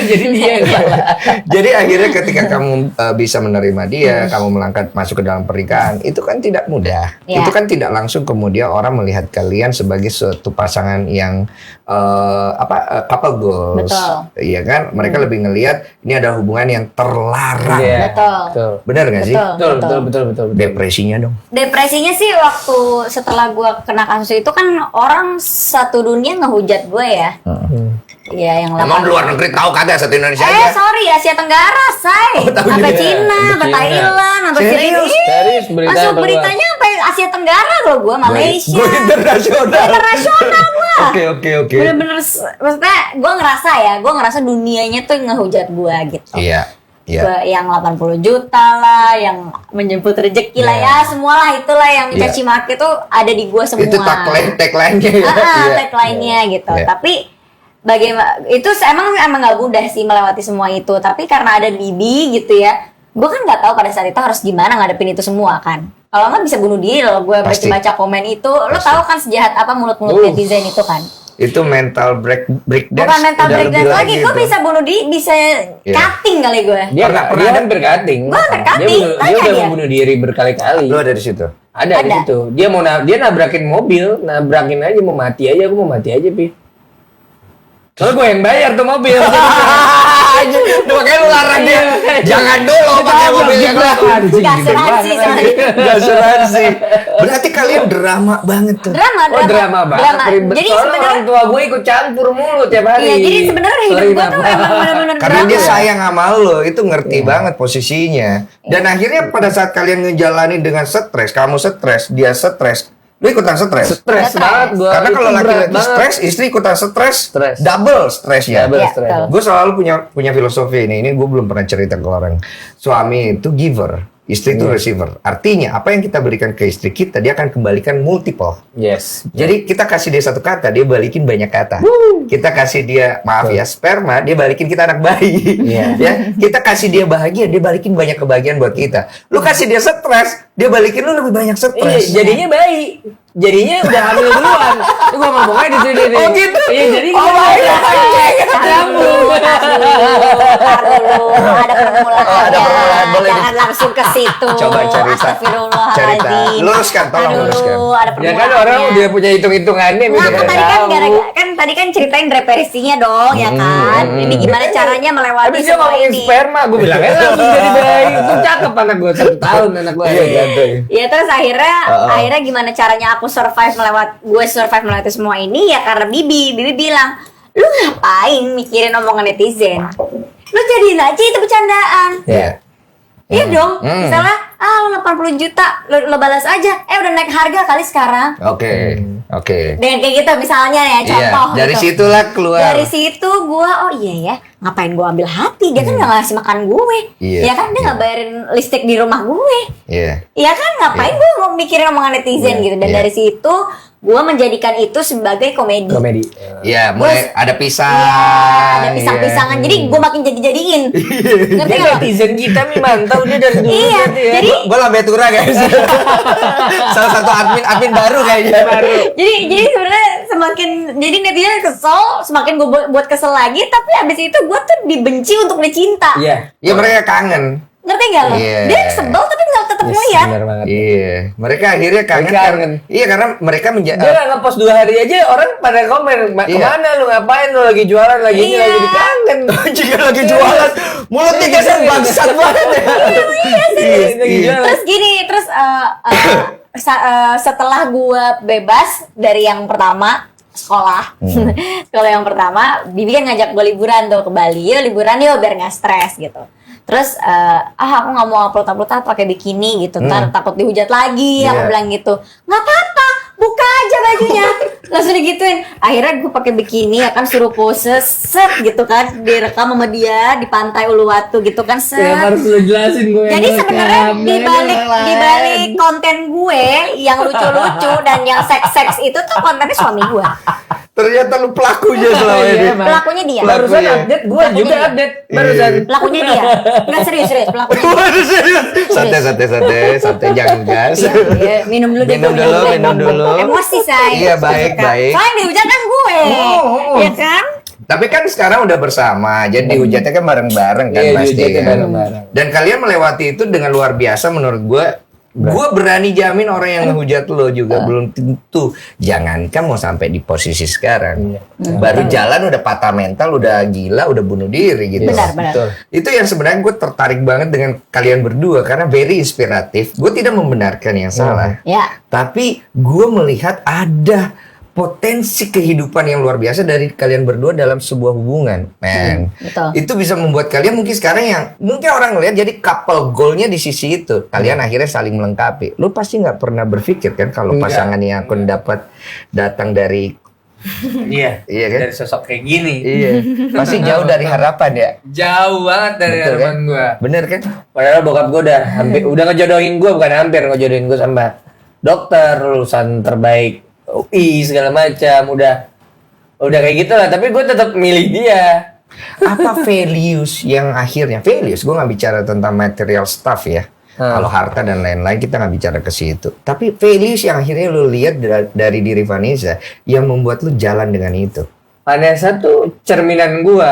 Jadi dia yang salah. Jadi akhirnya ketika kamu bisa menerima dia, kamu melangkah masuk ke dalam pernikahan, itu kan tidak mudah. Ya. Itu kan tidak langsung kemudian orang melihat kalian sebagai suatu pasangan yang couple goals. Betul. Iya kan? Mereka lebih ngelihat ini ada hubungan yang terlarang. Iya. Betul. Betul. Benar nggak sih? Betul, betul, betul, betul. Depresinya dong. Depresinya sih waktu setelah gue kena kasus itu kan orang satu dunia ngehujat gue ya. Iya yang Emang luar negeri tahu kagak satu Indonesia aja? sorry Asia Tenggara, say. tahu Sampai juga. Cina, sampai Cina. Thailand, sampai Serius? Ih, Serius, berita masuk apa, beritanya sampai Asia Tenggara loh gue, Malaysia. Gue internasional. Internasional gue. Oke. Bener-bener, maksudnya gue ngerasa dunianya tuh ngehujat gue gitu. Iya. Yang 80 juta lah, yang menjemput rezeki lah ya, semualah itulah yang Iya. caci maki tuh ada di gue semua. Itu tagline-nya. Tagline-nya gitu. Iya. Tapi bagaimana itu emang nggak mudah sih melewati semua itu. Tapi karena ada Bibi gitu ya, gue kan nggak tahu pada saat itu harus gimana ngadepin itu semua kan. Kalau nggak bisa bunuh diri loh. Gue Pasti. baca komen itu, lo Pasti. tahu kan sejahat apa mulut-mulut netizen itu kan. Itu mental breakdance. Bukan mental udah breakdown lebih lagi, gue itu. bisa bunuh diri, bisa Iya. cutting kali gue. Dia Pernah dia ada- kan berkating. Gua berkating, Dia tanya udah dia. membunuh diri berkali-kali. Lu ada di situ. Ada di Ada. situ. Dia dia nabrakin mobil, nabrakin aja mau mati aja, aku mau mati aja, Pi. Soalnya gue yang bayar tuh mobil. Makanya lu larang dia. Jangan dulu pakai mobil yang lain. Gak asuransi soalnya. Gak asuransi. Berarti kalian drama banget tuh. Drama, Oh drama banget. Ribet. Jadi Soalnya sebenarnya orang tua gue ikut campur mulu tiap hari. Iya, jadi sebenarnya hidup Sorry, gue tuh Nat. emang benar-benar Karena dia drama. sayang sama lo, itu ngerti banget posisinya. Dan akhirnya pada saat kalian ngejalanin dengan stres, kamu stres, dia stres, lu ikutan stres. Stres banget gue. Karena kalau laki-laki stres, istri ikutan stres, Stres. double stresnya. Double Iya, stres. betul. Gue selalu punya filosofi ini gue belum pernah cerita ke orang. Suami itu giver, istri itu receiver. Artinya apa yang kita berikan ke istri kita, dia akan kembalikan multiple. Yes. Jadi kita kasih dia satu kata, dia balikin banyak kata. Kita kasih dia, maaf ya, sperma, dia balikin kita anak bayi. Iya. Ya, kita kasih dia bahagia, dia balikin banyak kebahagiaan buat kita. Lu kasih dia stres, dia balikin lu lebih banyak Iya, stres. jadinya bayi. Jadinya udah hamil duluan. Itu gua ngomongnya di sini nih. Oh, gitu? Iya, jadi Oh, baik. Taruh dulu, ada permulaan. Oh, ada permulaan, boleh. Jangan langsung ke situ. Coba cerita. Astagfirullahaladzim. Luruskan, tolong Aduh, luruskan. ada Ya permulaannya. kan orang udah punya hitung-hitungannya. Nah, biar kan tadi tahu. kan tadi kan ceritain depresinya dong, ya kan? Ini gimana caranya melewati Habis dia semua ngomongin ini? sperma, gue bilang langsung jadi bayi. Itu cakep anak gue 1 tahun anak gue. Ya terus akhirnya gimana caranya aku survive melewati semua ini ya karena Bibi bilang, lu ngapain mikirin omongan netizen? Lu jadiin aja itu bercandaan. Iya. Iya dong, misalnya lu 80 juta, lo balas aja. Udah naik harga kali sekarang. Oke. Dengan kayak gitu misalnya ya, contoh Iya, dari gitu. situlah keluar. Dari situ gue, oh iya ya, ngapain gue ambil hati? Dia kan nggak ngasih makan gue, Iya, ya kan dia nggak bayarin listrik di rumah gue, Iya. ya kan ngapain gue mau mikirin omongan netizen gitu. Dan Iya. dari situ gue menjadikan itu sebagai komedi. Komedi. Iya, mulai ada pisang. Iya, ada pisang-pisangan. Jadi gue makin jadi-jadiin. Ngerti Dia nggak lo? netizen kita nih mantau dia dari dulu. Iya, berarti ya. jadi Gue Lambe Tura guys. Salah satu admin baru kayaknya. jadi sebenarnya jadi netizen kesel, semakin gue buat kesel lagi. Tapi abis itu gue tuh dibenci untuk dicinta. Iya. Ya mereka kangen. Ngerti gak lo? Iya. Dia sebel tapi tetap tetap Yes, ngeliat. bener banget. Iya, mereka akhirnya kangen. Mereka kangen. Iya, karena mereka Dia nggak ngepost 2 hari aja orang pada komen, Iya. kemana lu, ngapain lu, lagi jualan, lagi ini, Iya. lagi dikangen. jika lagi jualan, mulutnya kesan bangsat banget ya. Lagi jualan. Terus gini, terus setelah gue bebas dari yang pertama sekolah, sekolah yang pertama, Bibi kan ngajak gue liburan tuh ke Bali, yuk liburan yuk biar nggak stres gitu. Terus aku nggak mau upload pakai bikini gitu, ntar takut dihujat lagi. Aku Iya. bilang gitu, nggak apa-apa, buka aja bajunya. Langsung digituin. Akhirnya gue pakai bikini, ya kan suruh pose set gitu kan, direkam sama dia di pantai Uluwatu gitu kan set. Ya, harus lu jelasin gue. Jadi sebenarnya di balik konten gue yang lucu-lucu dan yang seks-seks itu tuh kontennya suami gue. Ternyata lu pelakunya selama Iya, ini. emang. Pelakunya dia. Barusan Pelakunya. update, gue Pelakunya juga dia. update barusan. Pelakunya dia. Enggak serius, pelakunya. Waduh, serius. Santai, jangan gas. Iya, minum dulu deh. Minum dulu. Emosi say. Iya, baik. Soalnya dihujat kan gue. Iya kan? Tapi kan sekarang udah bersama, jadi hujatnya kan bareng-bareng kan Iya, pasti dihujatnya kan. bareng-bareng. Dan kalian melewati itu dengan luar biasa menurut gue. Gue berani jamin orang yang ngehujat lo juga belum tentu. Jangankan mau sampai di posisi sekarang. Baru jalan udah patah mental, udah gila, udah bunuh diri gitu. Benar. Betul. Itu yang sebenarnya gue tertarik banget dengan kalian berdua karena very inspiratif. Gue tidak membenarkan yang salah. Ya. Tapi gue melihat ada potensi kehidupan yang luar biasa dari kalian berdua dalam sebuah hubungan, men. Betul. Itu bisa membuat kalian mungkin sekarang yang mungkin orang ngeliat jadi couple goalnya di sisi itu. Kalian akhirnya saling melengkapi. Lu pasti nggak pernah berpikir kan kalau Enggak. pasangan yang akan dapat datang dari Iya. Iya kan? Dari sosok kayak gini. iya, pasti jauh dari harapan ya. Jauh banget dari Betul, harapan kan? gue. Bener kan? Padahal bokap gue udah ngejodohin gue, bukan hampir ngejodohin gue sama dokter, lulusan terbaik UI segala macam, udah kayak gitu lah. Tapi gue tetap milih dia. Apa values yang akhirnya values? Gue nggak bicara tentang material stuff ya. Kalau harta dan lain-lain kita nggak bicara ke situ. Tapi values yang akhirnya lu lihat dari diri Vanessa yang membuat lu jalan dengan itu. Vanessa tuh cerminan gue.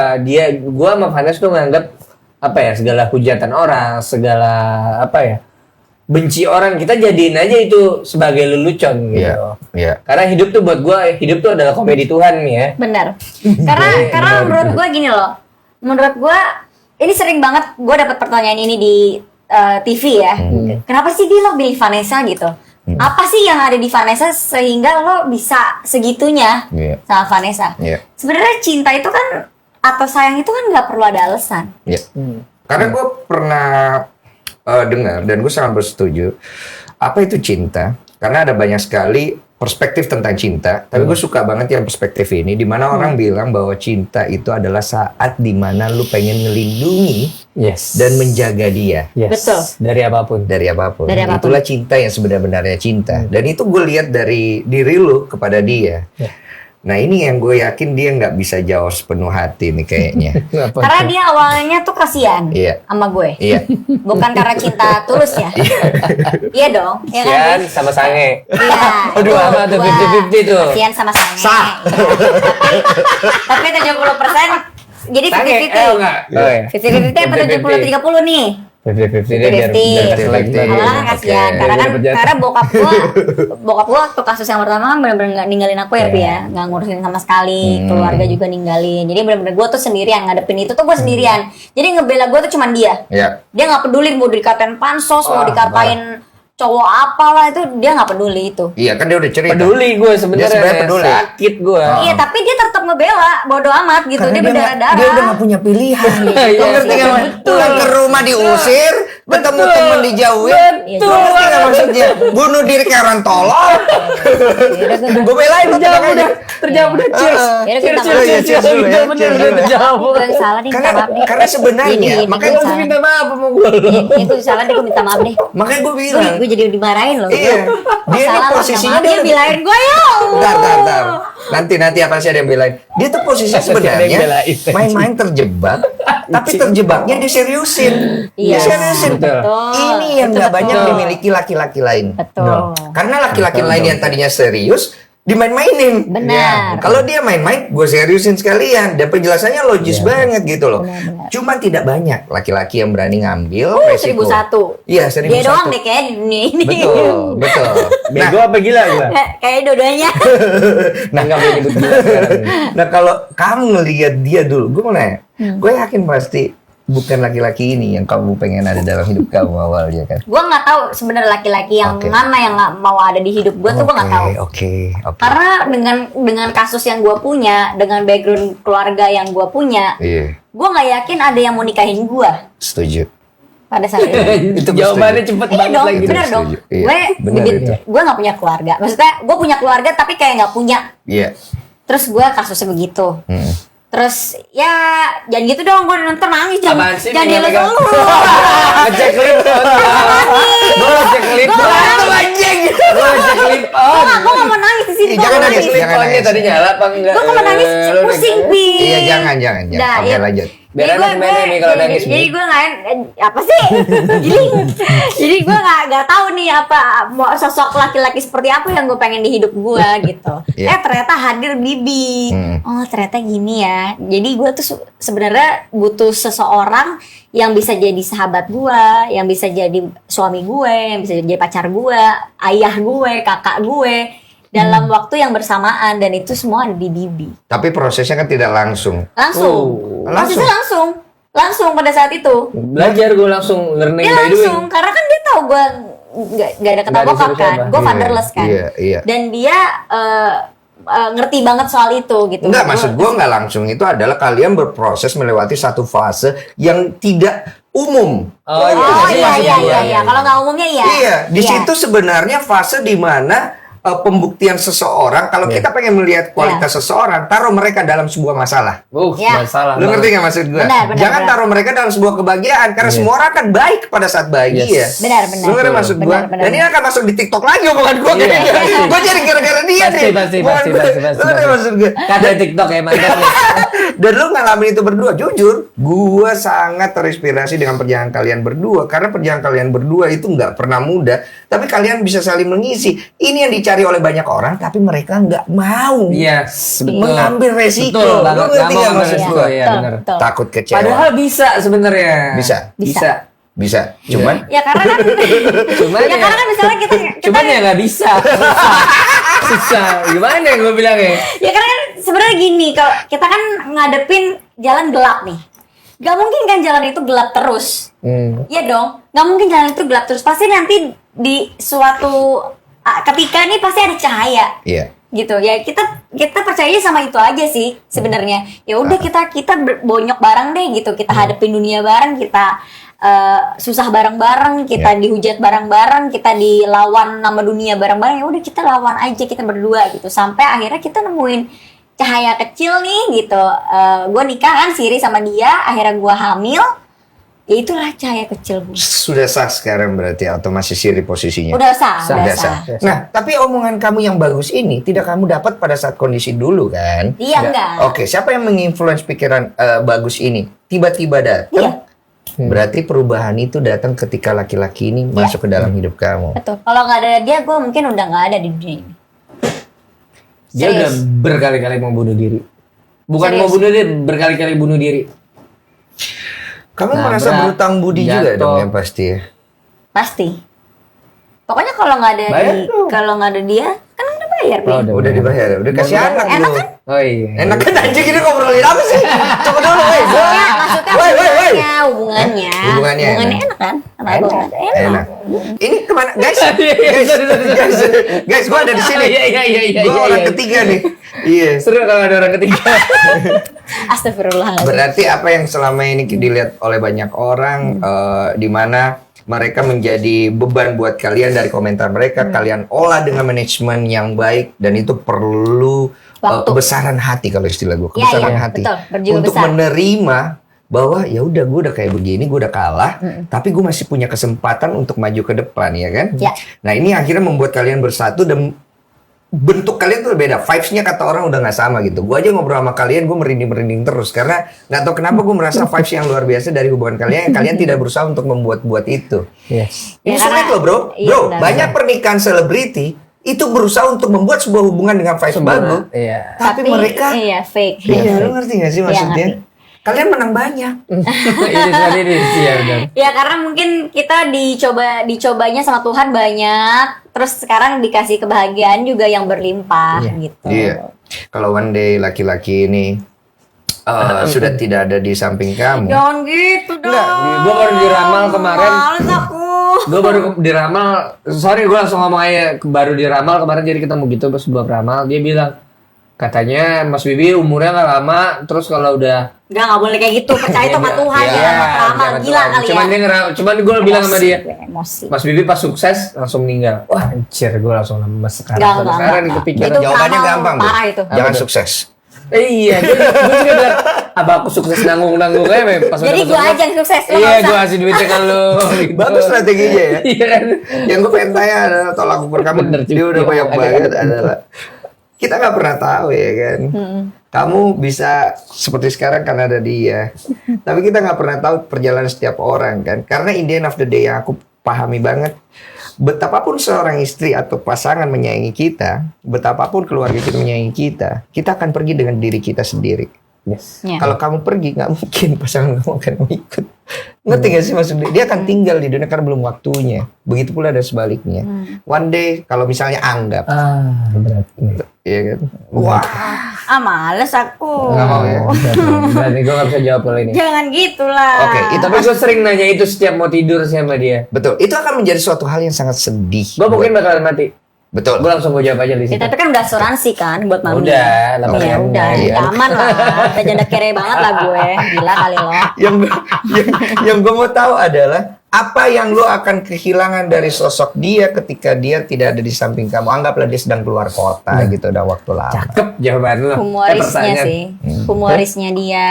Gue sama Vanessa tuh nganggap apa ya, segala hujatan orang, segala apa ya, benci orang, kita jadiin aja itu sebagai lelucon gitu. Iya. Karena hidup tuh buat gue, hidup tuh adalah komedi Tuhan nih ya. Benar. Karena menurut gue gini loh. Menurut gue ini sering banget gue dapat pertanyaan ini di TV ya. Kenapa sih dia lo pilih Vanessa gitu? Apa sih yang ada di Vanessa sehingga lo bisa segitunya Iya. sama Vanessa? Iya. Sebenarnya cinta itu kan atau sayang itu kan nggak perlu ada alasan. Iya. Karena gue pernah dengar dan gue sangat bersetuju. Apa itu cinta? Karena ada banyak sekali perspektif tentang cinta. Tapi gue suka banget yang perspektif ini, di mana orang bilang bahwa cinta itu adalah saat di mana lu pengen ngelindungi Yes. dan menjaga dia Yes. Betul. Dari apapun. dari apapun. Dari apapun. Itulah cinta yang sebenarnya cinta. Dan itu gue lihat dari diri lu kepada dia. Ya. Nah ini yang gue yakin dia nggak bisa jawab sepenuh hati nih kayaknya. Apa Karena tuh? dia awalnya tuh kasihan Iya. sama gue. Iya. Bukan karena cinta tulus ya. Iya dong. Iya kan? Sian sama sange. Iya. Aduh, apa tuh, 50-50 tuh. Kasihan sama sange. Sah. Tapi 70%. Jadi Sange, 50-50. enggak. Oh, ya. 50-50 apa 70-30 nih? 50-50 deh biar 50-50. selek banget. Awalnya kasihan Oke. karena kan Dapet jatah. karena bokap gua waktu kasus yang pertama kan benar-benar nggak ninggalin aku ya Pi ya, nggak ngurusin sama sekali, keluarga juga ninggalin. Jadi benar-benar gua tuh sendirian ngadepin itu tuh gua sendirian. Jadi ngebela gua tuh cuman dia. Iya. Dia nggak peduli mau dikatain pansos, mau Wah, dikatain cowok apalah itu dia nggak peduli itu. Iya kan dia udah cerita. Peduli gue Dia sebenarnya. sebenarnya peduli. Sakit gue. Iya tapi dia tetap ngebela, bodo amat gitu. Karena Dia dia berdarah-darah. udah nggak punya pilihan. Iya, Lo ngerti nggak? betul. Pulang ke rumah diusir, ketemu Betul. temen dijauhin. Betul. Lo ngerti nggak maksudnya? Bunuh diri kayak orang tolol. Gue belain lo Terjawab tenang aja. udah. Terjawab udah. Cheers. Ya udah, Cheers, kita cheers, maaf. cheers, Cheers dulu ya, Bener, bener, cheers udah dulu. terjawab. Gue yang salah nih, minta maaf deh. Karena sebenarnya Ini, makanya gue Harus salah. minta maaf sama gue. Itu salah deh, gue minta maaf deh. makanya gue bilang. Gue jadi dimarahin loh. Iya. Dia Salah tuh lah, posisinya minta maaf, dia bilangin gue ya. Bentar. Nanti apa sih ada yang belain? Dia tuh posisinya Pasti ada yang sebenarnya belain. main-main terjebak, tapi terjebaknya diseriusin. Iya. Diseriusin. Betul. Ini yang Itu nggak banyak betul. dimiliki laki-laki lain. Betul. Karena laki-laki lain yang tadinya serius dimain-mainin. Benar. Kalau dia main-main, gue seriusin sekalian. Dan penjelasannya logis banget gitu loh. Benar. Cuman tidak banyak laki-laki yang berani ngambil resiko. 1001. Iya, 1001. Dia doang deh kayak ini. Betul, betul. Bego apa gila gua? Kayak dua-duanya. Nah, enggak boleh nyebut gila sekarang. Nah kalau kamu ngelihat dia dulu, gue mau nanya, gue yakin pasti bukan laki-laki ini yang kamu pengen ada dalam hidup kamu awalnya kan? Gue nggak tahu sebenarnya laki-laki yang Oke. mana yang nggak mau ada di hidup gue tuh gue nggak tahu. Oke. Karena dengan kasus yang gue punya, dengan background keluarga yang gue punya, Iya, gue nggak yakin ada yang mau nikahin gue setuju. pada saat itu. Itu gue Jawabannya setuju. cepet Iya banget dong, lagi. bener Setuju. dong. Iya, bener itu. Gue nggak punya keluarga. Maksudnya gue punya keluarga tapi kayak nggak punya. Iya. Terus gue kasusnya begitu. Hmm. Terus ya jangan gitu dong, gue nonton nangis Apaan sih, jangan megang- dilus megang? lu. Ngecek clip on. Gue ngecek clip on. Anjing. Gue ngecek clip on. Gue nggak mau nangis di sini. Ih, jangan Gua nangis, nangis. Clip jangan on-nya nangis. tadi nyala apa enggak? Gue kalau nangis Lu pusing nangis. Pi. Iya, jangan. Dah, Oke, ya. lanjut. Biar anak main nih kalau nangis, Jadi Mi. gue nggak apa sih? jadi gue nggak tahu nih apa mau sosok laki-laki seperti apa yang gue pengen di hidup gue gitu. Iya. Ternyata hadir Bibi. Hmm. Oh ternyata gini ya. Jadi gue tuh sebenarnya butuh seseorang yang bisa jadi sahabat gue, yang bisa jadi suami gue, yang bisa jadi pacar gue, ayah gue, kakak gue dalam waktu yang bersamaan, dan itu semua ada di Bibi. Tapi prosesnya kan tidak langsung. Langsung. Prosesnya langsung pada saat itu. Belajar gue langsung learning Dia by doing. langsung, karena kan dia tahu gue gak ada kata Nggak ada bokap kan, siapa-siapa. gue fatherless kan. Iya. Dan dia ngerti banget soal itu gitu. Enggak, maksud gue nggak langsung itu adalah kalian berproses melewati satu fase yang tidak umum. Oh Oh iya, iya. Kalau nggak umumnya iya. Iya, di situ sebenarnya fase di mana pembuktian seseorang, kalau kita pengen melihat kualitas seseorang, taruh mereka dalam sebuah masalah. Ya. Masalah. Lu ngerti nggak maksud gue? Benar, Jangan benar. taruh mereka dalam sebuah kebahagiaan, karena semua orang akan baik pada saat bahagia. Yes. Benar. Lu ngerti maksud gue? Benar. Dan ini akan masuk di TikTok lagi omongan gue Iya. kayaknya. Gue jadi gara-gara dia Pasti, nih. pasti. Lu ngerti maksud gue? Kata TikTok ya mantap nih. Dan lu ngalamin itu berdua, jujur, gue sangat terinspirasi dengan perjalanan kalian berdua. Karena perjalanan kalian berdua itu nggak pernah mudah, tapi kalian bisa saling mengisi. Ini yang dicari oleh banyak orang, tapi mereka nggak mau Iya, betul. mengambil resiko. Betul banget. Lu ngerti Nggak mau nggak ngambil maksud resiko, gue? iya, benar. Takut kecewa. Padahal bisa sebenarnya. Bisa. Bisa. Cuman Ya karena kan Cuman ya karena kan misalnya kita Cuman ya nggak bisa. Susah. Gimana yang gue bilang ya? ya karena kan sebenarnya gini, kalau kita kan ngadepin jalan gelap nih. Gak mungkin kan jalan itu gelap terus. Iya dong, gak mungkin jalan itu gelap terus. Pasti nanti di suatu ketika nih pasti ada cahaya. iya. Gitu ya, kita percaya sama itu aja sih sebenarnya. Ya udah kita bonyok bareng deh gitu, kita hadapin dunia bareng, kita susah bareng-bareng, kita dihujat bareng-bareng, kita dilawan nama dunia bareng-bareng. Ya udah kita lawan aja, kita berdua gitu, sampai akhirnya kita nemuin cahaya kecil nih gitu. Gue nikah kan siri sama dia, akhirnya gue hamil. Ya itulah cahaya kecil gue. Sudah sah sekarang berarti atau masih siri posisinya? Udah sah. Sudah sah. Nah, tapi omongan kamu yang bagus ini tidak kamu dapat pada saat kondisi dulu kan? Iya enggak. Oke, siapa yang menginfluence pikiran bagus ini? Tiba-tiba datang. Iya. Berarti perubahan itu datang ketika laki-laki ini masuk ke dalam hidup kamu. Betul. Kalau nggak ada dia, gue mungkin udah nggak ada di dunia ini. Dia udah berkali-kali mau bunuh diri. Bukan Serius? mau bunuh diri, berkali-kali bunuh diri. Kamu Nabrak, merasa berutang budi juga jatuh. dong yang pasti ya? Pasti. Pokoknya kalau nggak ada Bayar dong. kalau nggak ada dia, kan udah bayar Pi. Udah dibayar, udah kasih anak Enak lu. kan? Oh iya. Enak kan anjing ini ngobrolin apa sih? Coba dulu, woi. Maksudnya Woi, woi, woi. hubungannya Hubungannya enak kan? Sama gue nggak ada, Enak. Ini kemana, guys? Guys, Guys, gua ada di sini. Iya. Gua orang ketiga nih. Iya. Seru kalau ada orang ketiga. Astagfirullahaladzim. Berarti apa yang selama ini dilihat oleh banyak orang, di mana mereka menjadi beban buat kalian dari komentar mereka, kalian olah dengan manajemen yang baik, dan itu perlu Waktu. kebesaran hati kalau istilah gue, Ya, kebesaran ya, hati betul, berjiwa untuk besar. menerima bahwa ya udah gue udah kayak begini, gue udah kalah, tapi gue masih punya kesempatan untuk maju ke depan, ya kan? Ya. Nah ini akhirnya membuat kalian bersatu dan bentuk kalian tuh beda, vibes-nya kata orang udah nggak sama gitu. Gue aja ngobrol sama kalian, gue merinding-merinding terus karena nggak tahu kenapa gue merasa vibes yang luar biasa dari hubungan kalian yang kalian tidak berusaha untuk membuat-buat itu. Yes. Ini Ya, sulit karena- loh bro, iya, benar. banyak pernikahan selebriti itu berusaha untuk membuat sebuah hubungan dengan vibes bagus. Iya. Tapi mereka iya fake. iya, lu ngerti gak sih maksudnya? ngerti. Kalian menang banyak. Ini tadi ya udah. Ya karena mungkin kita dicobanya sama Tuhan banyak, terus sekarang dikasih kebahagiaan juga yang berlimpah gitu. Iya. Kalau one day laki-laki ini sudah tidak ada di samping kamu. Jangan gitu dong. Enggak, gue baru diramal kemarin. Males aku. Gue baru diramal, sorry gue langsung ngomong aja, baru diramal kemarin jadi ketemu gitu pas gue beramal, dia bilang katanya Mas Bibi umurnya nggak lama, terus kalau udah Nggak boleh kayak gitu. Percaya sama Tuhan Iya, jangan sama peramal. jangan Gila Tuhan. kali Cuman ya. dia cuman gue bilang sama dia, Emosi. Mas Bibi pas sukses langsung meninggal. Wah anjir, gue langsung lemes sekarang. Nggak, Sampai nggak, sekarang nggak. kepikiran. Itu Jawabannya peramal gampang, parah Bu. itu. Jangan Apa tuh? sukses. Iya, gue juga bilang, abah aku sukses nanggung-nanggung aja, pas Jadi udah gua sukses. aja yang sukses. Lo Iya, nggak gue usah. kasih duitnya ke lu. Gitu. Bagus strateginya ya. Iya kan? Yang gue pengen tanya adalah tolak ukur kamu. Bener Dia juga. udah banyak Ada- banget ada- adalah kita nggak pernah tahu ya kan. Kamu bisa seperti sekarang karena ada dia. Tapi kita nggak pernah tahu perjalanan setiap orang kan. Karena in the end of the day yang aku pahami banget, betapapun seorang istri atau pasangan menyayangi kita, betapapun keluarga kita menyayangi kita akan pergi dengan diri kita sendiri. Yes. Iya. Kalau kamu pergi, nggak mungkin pasangan kamu akan ikut. Ngerti gak sih maksudnya? Dia akan tinggal di dunia karena belum waktunya. Begitu pula ada sebaliknya. One day, kalau misalnya anggap, Berat. ya kan? Wah, Ah males aku. nggak mau ya. Berarti gue gak bisa jawab hal ini. Jangan gitulah. Oke, itu Tapi gue sering nanya itu setiap mau tidur sama dia. betul. Itu akan menjadi suatu hal yang sangat sedih. Gue mungkin bakalan mati. Betul. Gue langsung gue jawab aja di Ya, situ. tapi kan udah asuransi kan buat mami. Udah, Ya 8 udah, Iya. aman lah. Udah janda kere banget lah gue. Gila kali lo. yang gue mau tahu adalah apa yang lo akan kehilangan dari sosok dia ketika dia tidak ada di samping kamu. Anggaplah dia sedang keluar kota gitu, udah waktu lama. Cakep jawaban lu. Humorisnya pertanyaan. sih. Humorisnya dia,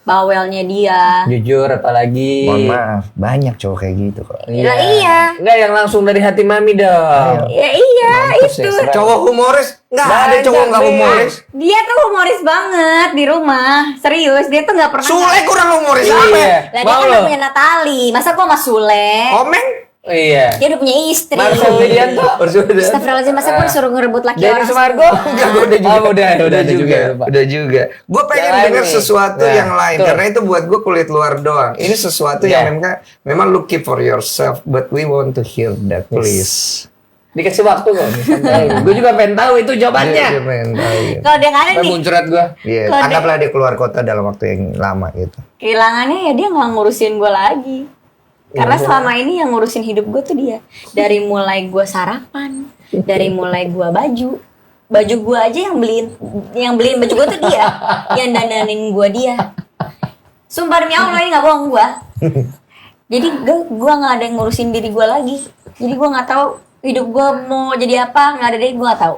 bawelnya dia. Jujur apalagi. Mohon maaf, banyak cowok kayak gitu kok. Lah iya. Enggak yang langsung dari hati mami dong. Ya iya Mampus itu. ya, serang. Cowok humoris, nggak ada cowok nggak Banyak, humoris. Dia tuh humoris banget di rumah. Serius, dia tuh nggak pernah. Sule kurang humoris Iya. apa? ya? Lah dia Mau kan lo. udah punya Natali. Masa gua sama Sule? Komeng? Iya. Dia udah punya istri. Marcel Widianto. Astagfirullahaladzim, masa gue disuruh ngerebut laki Denny orang Sumargo. Enggak, gue udah juga. Oh, udah ada juga. Lupa. Udah juga. Gue pengen Yang lain dengar nih. sesuatu Nah, yang lain tuh. karena itu buat gue kulit luar doang. Ini sesuatu Yeah. yang memang lu keep for yourself, but we want to hear that, please. Dikasih waktu kok. Gue juga pengen tahu itu jawabannya. Dia pengen tahu, ya. Kalau dia nggak ada Apa nih, muncrat gue? Iya, Kalau anggaplah dia keluar kota dalam waktu yang lama gitu. kehilangannya ya dia nggak ngurusin gue lagi. Karena selama ini yang ngurusin hidup gue tuh dia. Dari mulai gue sarapan, dari mulai gue baju gue aja yang beliin baju gue tuh dia, yang dandanin gue dia. Sumpah demi Allah ini nggak bohong gue. Jadi gue nggak ada yang ngurusin diri gue lagi. Jadi gue nggak tahu hidup gue mau jadi apa, nggak ada deh gue nggak tahu.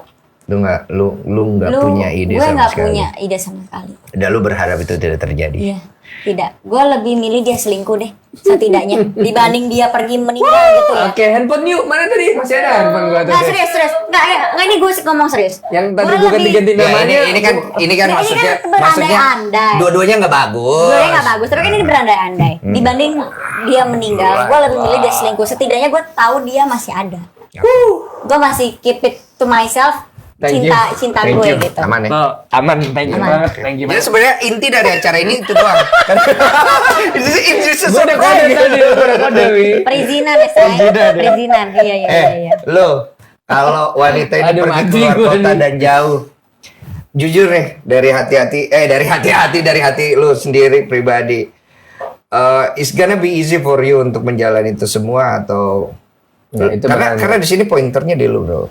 Lu nggak punya ide Gue sama nggak sekali. punya ide sama sekali. Dan lu berharap itu tidak terjadi. Iya, tidak. Gue lebih milih dia selingkuh deh, setidaknya dibanding dia pergi meninggal gitu ya. Oke, handphone yuk. Mana tadi? Masih ada handphone gue tuh. Nggak serius, nggak ini gue ngomong serius. Yang tadi Gua gue lebih- ganti-ganti Ya, namanya. ini kan Ini maksudnya kan berandai-andai. dua-duanya nggak bagus. Gue nggak bagus, tapi kan ini berandai-andai. Dibanding dia meninggal, gue lebih milih dia selingkuh. Setidaknya gue tahu dia masih ada. Gue masih keep it to myself. Thank you. Cinta Thank gue you. gitu. Aman ya. Oh, aman. Thank you Aman. banget. Thank you Jadi banget. sebenarnya inti dari acara ini itu doang. Itu Gue udah kode tadi. Gue udah kode, Wi. Perizinan ya saya. Perizinan. Iya iya. lo kalau wanita ini Aduh, pergi mati keluar gua kota nih. dan jauh, jujur nih dari hati lu sendiri pribadi, it's gonna be easy for you untuk menjalani itu semua atau Ya, itu karena makanya. karena di sini pointernya di lu bro.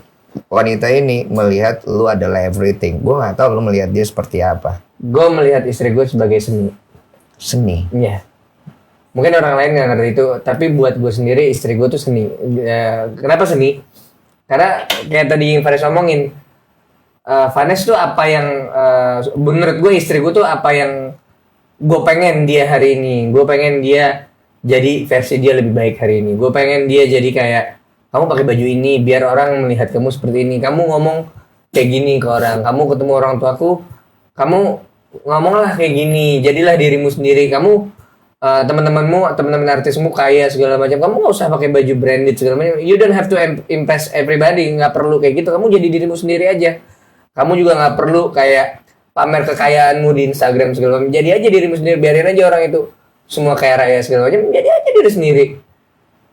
Wanita ini melihat lu adalah everything. Gue nggak tahu lu melihat dia seperti apa. Gue melihat istri gue sebagai seni. Seni. Iya. Mungkin orang lain nggak ngerti itu, tapi buat gue sendiri istri gue tuh seni. Kenapa seni? Karena kayak tadi yang Faris omongin, Vanes tuh apa yang menurut gue istri gue tuh apa yang gue pengen dia hari ini. Gue pengen dia jadi versi dia lebih baik hari ini. Gue pengen dia jadi kayak kamu pakai baju ini biar orang melihat kamu seperti ini. Kamu ngomong kayak gini ke orang. Kamu ketemu orang tuaku, kamu ngomonglah kayak gini. Jadilah dirimu sendiri. Kamu teman-teman artismu kaya segala macam, kamu nggak usah pakai baju branded segala macam. You don't have to impress everybody, nggak perlu kayak gitu. Kamu jadi dirimu sendiri aja. Kamu juga nggak perlu kayak pamer kekayaanmu di Instagram segala macam. Jadi aja dirimu sendiri, biarin aja orang itu semua kaya raya segala macam. Jadi aja diri sendiri.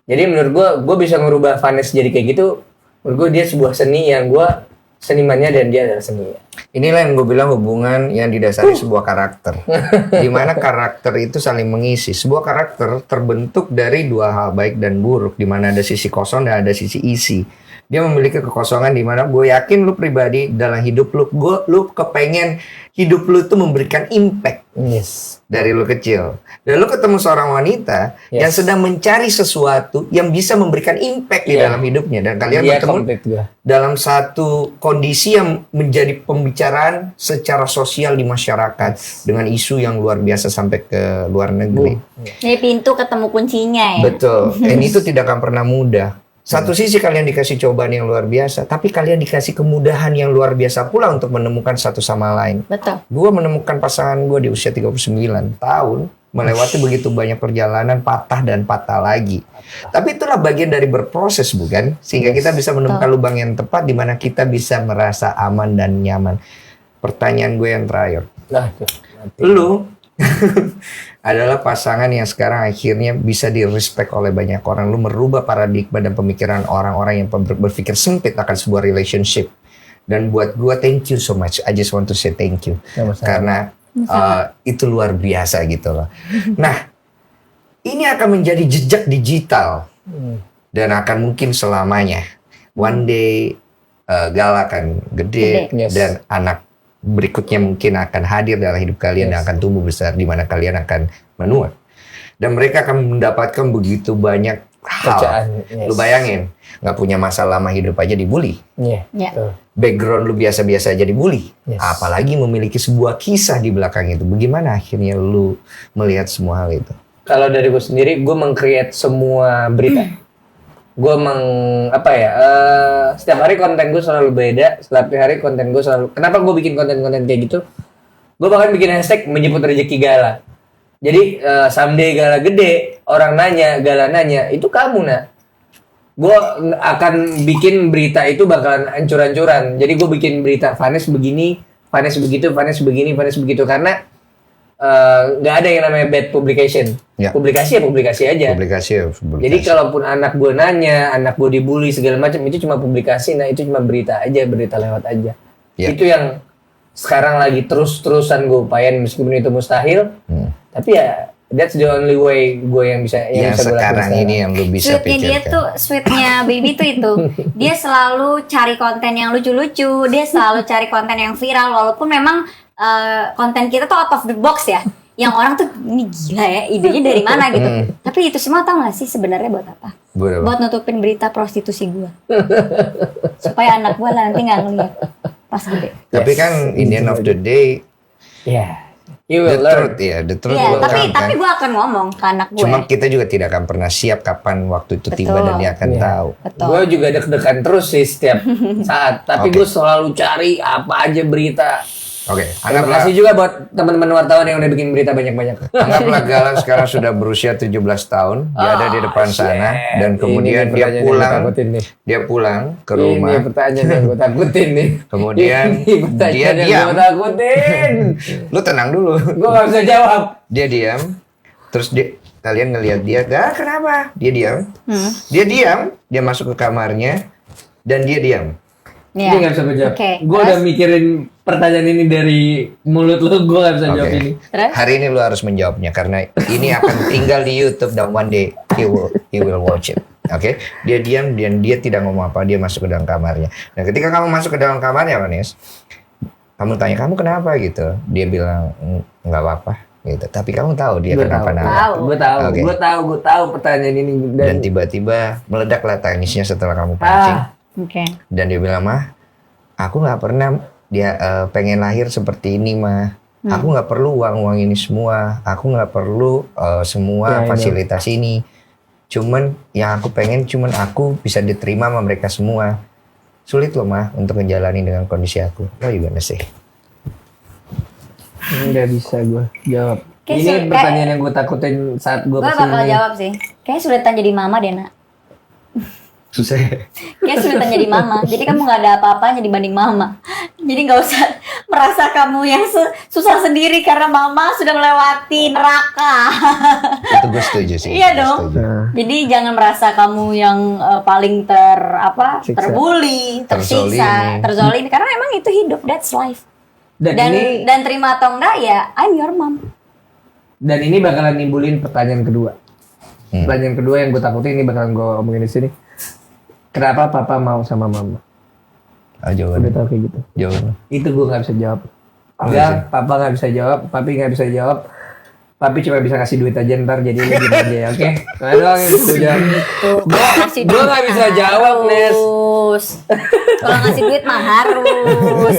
Jadi menurut gue bisa ngerubah Vanes jadi kayak gitu. Menurut gue dia sebuah seni yang gue senimannya dan dia adalah seni. Inilah yang gue bilang hubungan yang didasari sebuah karakter. Di mana karakter itu saling mengisi. Sebuah karakter terbentuk dari dua hal, baik dan buruk. Di mana ada sisi kosong dan ada sisi isi. Dia memiliki kekosongan di mana gue yakin lu pribadi dalam hidup lu kepengen hidup lu tuh memberikan impact. Yes. Dari lu kecil. Dan lu ketemu seorang wanita yang sedang mencari sesuatu yang bisa memberikan impact di dalam hidupnya. Dan kalian bertemu dalam satu kondisi yang menjadi pembicaraan secara sosial di masyarakat. Dengan isu yang luar biasa sampai ke luar negeri. Jadi pintu ketemu kuncinya ya. Betul. Dan itu tidak akan pernah mudah. Satu sisi kalian dikasih cobaan yang luar biasa, tapi kalian dikasih kemudahan yang luar biasa pula untuk menemukan satu sama lain. Betul. Gue menemukan pasangan gue di usia 39 tahun, melewati begitu banyak perjalanan, patah dan patah lagi. Tapi itulah bagian dari berproses, bukan? Sehingga kita bisa menemukan lubang yang tepat di mana kita bisa merasa aman dan nyaman. Pertanyaan gue yang terakhir. Lu adalah pasangan yang sekarang akhirnya bisa di-respect oleh banyak orang. Lu merubah paradigma dan pemikiran orang-orang yang berpikir sempit akan sebuah relationship. Dan buat gua, thank you so much. I just want to say thank you. Karena itu luar biasa gitu loh. Nah, ini akan menjadi jejak digital. Dan akan mungkin selamanya. One day Gal akan gede. Dan anak berikutnya mungkin akan hadir dalam hidup kalian dan akan tumbuh besar di mana kalian akan menua. Dan mereka akan mendapatkan begitu banyak hal. Lu bayangin, nggak punya masalah lama hidup aja dibully. Background lu biasa-biasa aja dibully. Apalagi memiliki sebuah kisah di belakang itu. Bagaimana akhirnya lu melihat semua hal itu? Kalau dari gue sendiri, gue meng-create semua berita. Gue setiap hari konten gue selalu beda. Setiap hari konten gue selalu. Kenapa gue bikin konten-konten kayak gitu? Gue bahkan bikin hashtag menjemput rezeki Gala. Jadi someday Gala gede, orang nanya, Gala nanya, itu kamu nah. Gue akan bikin berita itu bakalan ancur-ancuran. Jadi gue bikin berita Vanes begini, Vanes begitu, Vanes begini, Vanes begitu. Karena nggak ada yang namanya bad publication. Publikasi ya publikasi aja. Jadi kalaupun anak gue nanya, anak gue dibully segala macam, itu cuma publikasi. Nah itu cuma berita aja, berita lewat aja. Itu yang sekarang lagi terus-terusan gue upayain meskipun itu mustahil. Tapi ya that's the only way gue yang bisa sekarang ini yang lu bisa pikirkan. Dia tuh sweetnya baby tuh itu. Dia selalu cari konten yang lucu-lucu. Dia selalu cari konten yang viral walaupun memang konten kita tuh out of the box ya, yang orang tuh ini gila ya, idenya dari mana gitu. Tapi itu semua tau gak sih sebenarnya buat apa? Buat nutupin berita prostitusi gue, supaya anak gue nanti nggak ngeliat pas gede. Tapi kan in the end of the day, you will learn. The truth will come, tapi gue akan ngomong ke anak gue. Cuma kita juga tidak akan pernah siap kapan waktu itu tiba dan dia akan tahu. Gue juga deg-degan terus sih setiap saat. Tapi gue selalu cari apa aja berita. Terima kasih juga buat teman-teman wartawan yang udah bikin berita banyak-banyak. Anggaplah Gala sekarang sudah berusia 17 tahun. Dia ada di depan sana. Dan kemudian dia pulang ke rumah. Ini pertanyaan yang gue takutin nih. Kemudian dia diam. Gue takutin. Lu tenang dulu. Gue gak bisa jawab. Dia diam. Terus kalian ngelihat dia. Kenapa? Dia diam. Dia diam. Dia masuk ke kamarnya. Dan dia diam. Dia gak bisa gue jawab. Gue udah mikirin pertanyaan ini dari mulut lu, gue gak bisa jawab ini. Hari ini lu harus menjawabnya karena ini akan tinggal di YouTube dan one day he will watch it. Dia diam dan dia tidak ngomong apa, dia masuk ke dalam kamarnya. Nah, ketika kamu masuk ke dalam kamarnya, Vanes, kamu tanya, "Kamu kenapa?" gitu. Dia bilang, "Enggak apa-apa." gitu. Tapi kamu tahu dia kenapa-napa. Gue tahu pertanyaan ini. Dan tiba-tiba meledaklah tangisnya setelah kamu pancing. Dan dia bilang, "Mah, aku nggak pernah pengen lahir seperti ini, Mah. Aku nggak perlu uang ini semua. Aku nggak perlu semua fasilitas ini. Cuman yang aku pengen aku bisa diterima sama mereka semua. Sulit loh, Mah, untuk menjalani dengan kondisi aku. Lo gimana sih?" Nggak bisa gue jawab. Ini pertanyaan yang gue takutin saat gue Gue kesini. bakal jawab sih. Kayaknya sulitan jadi mama deh, Nak. Susah. Kayak sulitan jadi mama. Jadi kamu nggak ada apa-apanya dibanding mama. Jadi nggak usah merasa kamu yang susah sendiri karena mama sudah melewati neraka. Itu gue setuju sih. Iya Gue dong. setuju. Jadi jangan merasa kamu yang paling Siksa. terbully, tersiksa, terzolimi karena emang itu hidup, that's life. Dan ini Dan terima atau enggak ya, I'm your mom. dan ini bakalan nimbulin pertanyaan kedua. Pertanyaan kedua yang gue takutin ini bakalan gue omongin di sini. Kenapa papa mau sama mama? Ah, Udah jawaban. tau kayak gitu. Jawaban. Itu gue nggak bisa jawab. Oh, Enggak, iya. papa nggak bisa jawab, papi nggak bisa jawab. Papi cuma bisa kasih duit aja ntar, jadi lu gitu aja ya, oke? Nah doang yang gue jawab. Gue nggak bisa jawab, Nes. Harus. Kalau ngasih duit mah harus.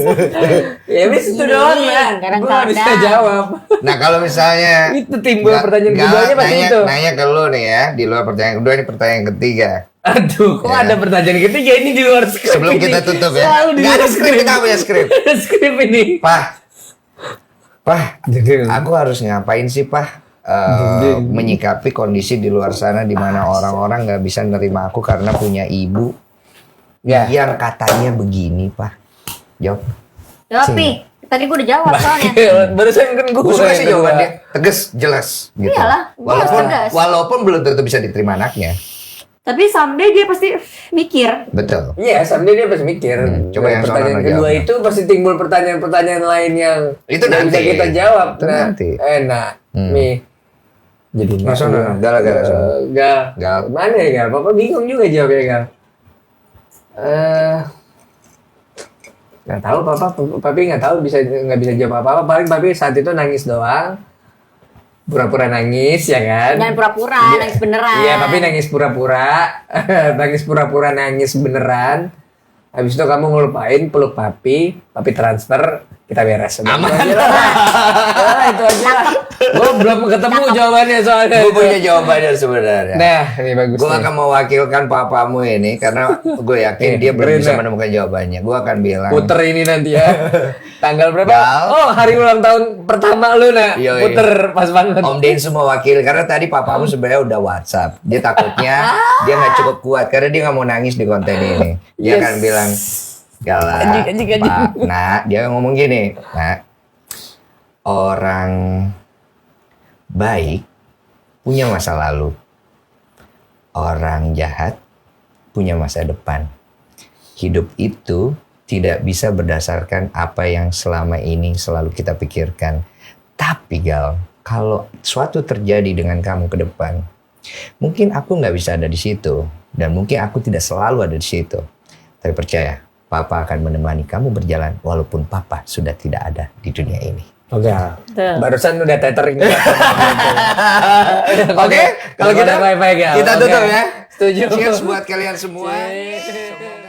Ya bis itu doang ya. Kadang-kadang. Gue nggak bisa jawab. Nah kalau misalnya Itu timbul Nggak- pertanyaan nggak keduanya pasti nanya, itu. nanya ke lu nih ya, di luar pertanyaan kedua ini pertanyaan ketiga. Aduh, kok Ya. ada pertanyaan ketiga ini di luar skrip Sebelum ini. kita tutup ya. Selalu di Nggak ada luar skrip, kita nggak punya skrip. Ada skrip ini. Pah, aku harus ngapain sih Pah? Menyikapi kondisi di luar sana di mana orang-orang nggak bisa nerima aku karena punya ibu Ya. yang katanya begini Pah. Jawab. Jawab, Pi. Tadi gue udah jawab soalnya. Barusan kan gue Gue suka sih jawabannya tegas, jelas gitu. Iyalah, gua harus Walaupun tegas. walaupun belum tentu bisa diterima anaknya. Tapi someday dia pasti mikir. Betul. Iya, someday dia pasti mikir. Coba Dan yang pertanyaan sono kedua jawab. itu pasti timbul pertanyaan-pertanyaan lain yang Itu nggak nanti. bisa kita jawab. Itu nanti. Enak. Nih. Jadi Mas Sono, gal. Gal. Mana ya Gal? Papa bingung juga jawabnya Gal. Nggak tahu Papa, Papi nggak tahu nggak bisa jawab apa-apa. Paling Papi saat itu nangis doang, pura-pura nangis ya kan? Jangan pura-pura, nangis beneran. Iya, Papi nangis pura-pura, nangis pura-pura nangis beneran. Habis itu kamu ngelupain peluk Papi transfer, kita beres. Aman. Itu aja lah. Gue belum ketemu jawabannya soalnya. Gue punya jawabannya sebenarnya. Nah, ini bagus. Gue nih. akan mewakilkan papamu ini karena gue yakin dia belum keren bisa ya. menemukan jawabannya. Gue akan bilang. Puter ini nanti ya. Tanggal berapa? Gal. Oh, hari ulang tahun pertama lu nah. Yoi. Puter pas banget. Om Densu mewakili karena tadi papamu sebenarnya udah WhatsApp. Dia takutnya dia nggak cukup kuat karena dia nggak mau nangis di konten ini. Dia Yes. akan bilang, Gala, Anjing. Pak, nah dia ngomong gini, nah orang baik punya masa lalu, orang jahat punya masa depan. Hidup itu tidak bisa berdasarkan apa yang selama ini selalu kita pikirkan. Tapi Gal, kalau suatu terjadi dengan kamu ke depan, mungkin aku nggak bisa ada di situ dan mungkin aku tidak selalu ada di situ. Tapi percaya, Papa akan menemani kamu berjalan walaupun Papa sudah tidak ada di dunia ini. Oke. Barusan udah tethering. Oke, kalau Udah kita bye-bye, Gal. kita Oke. tutup ya. Setuju. Cheers buat kalian semua. Cheers. Semoga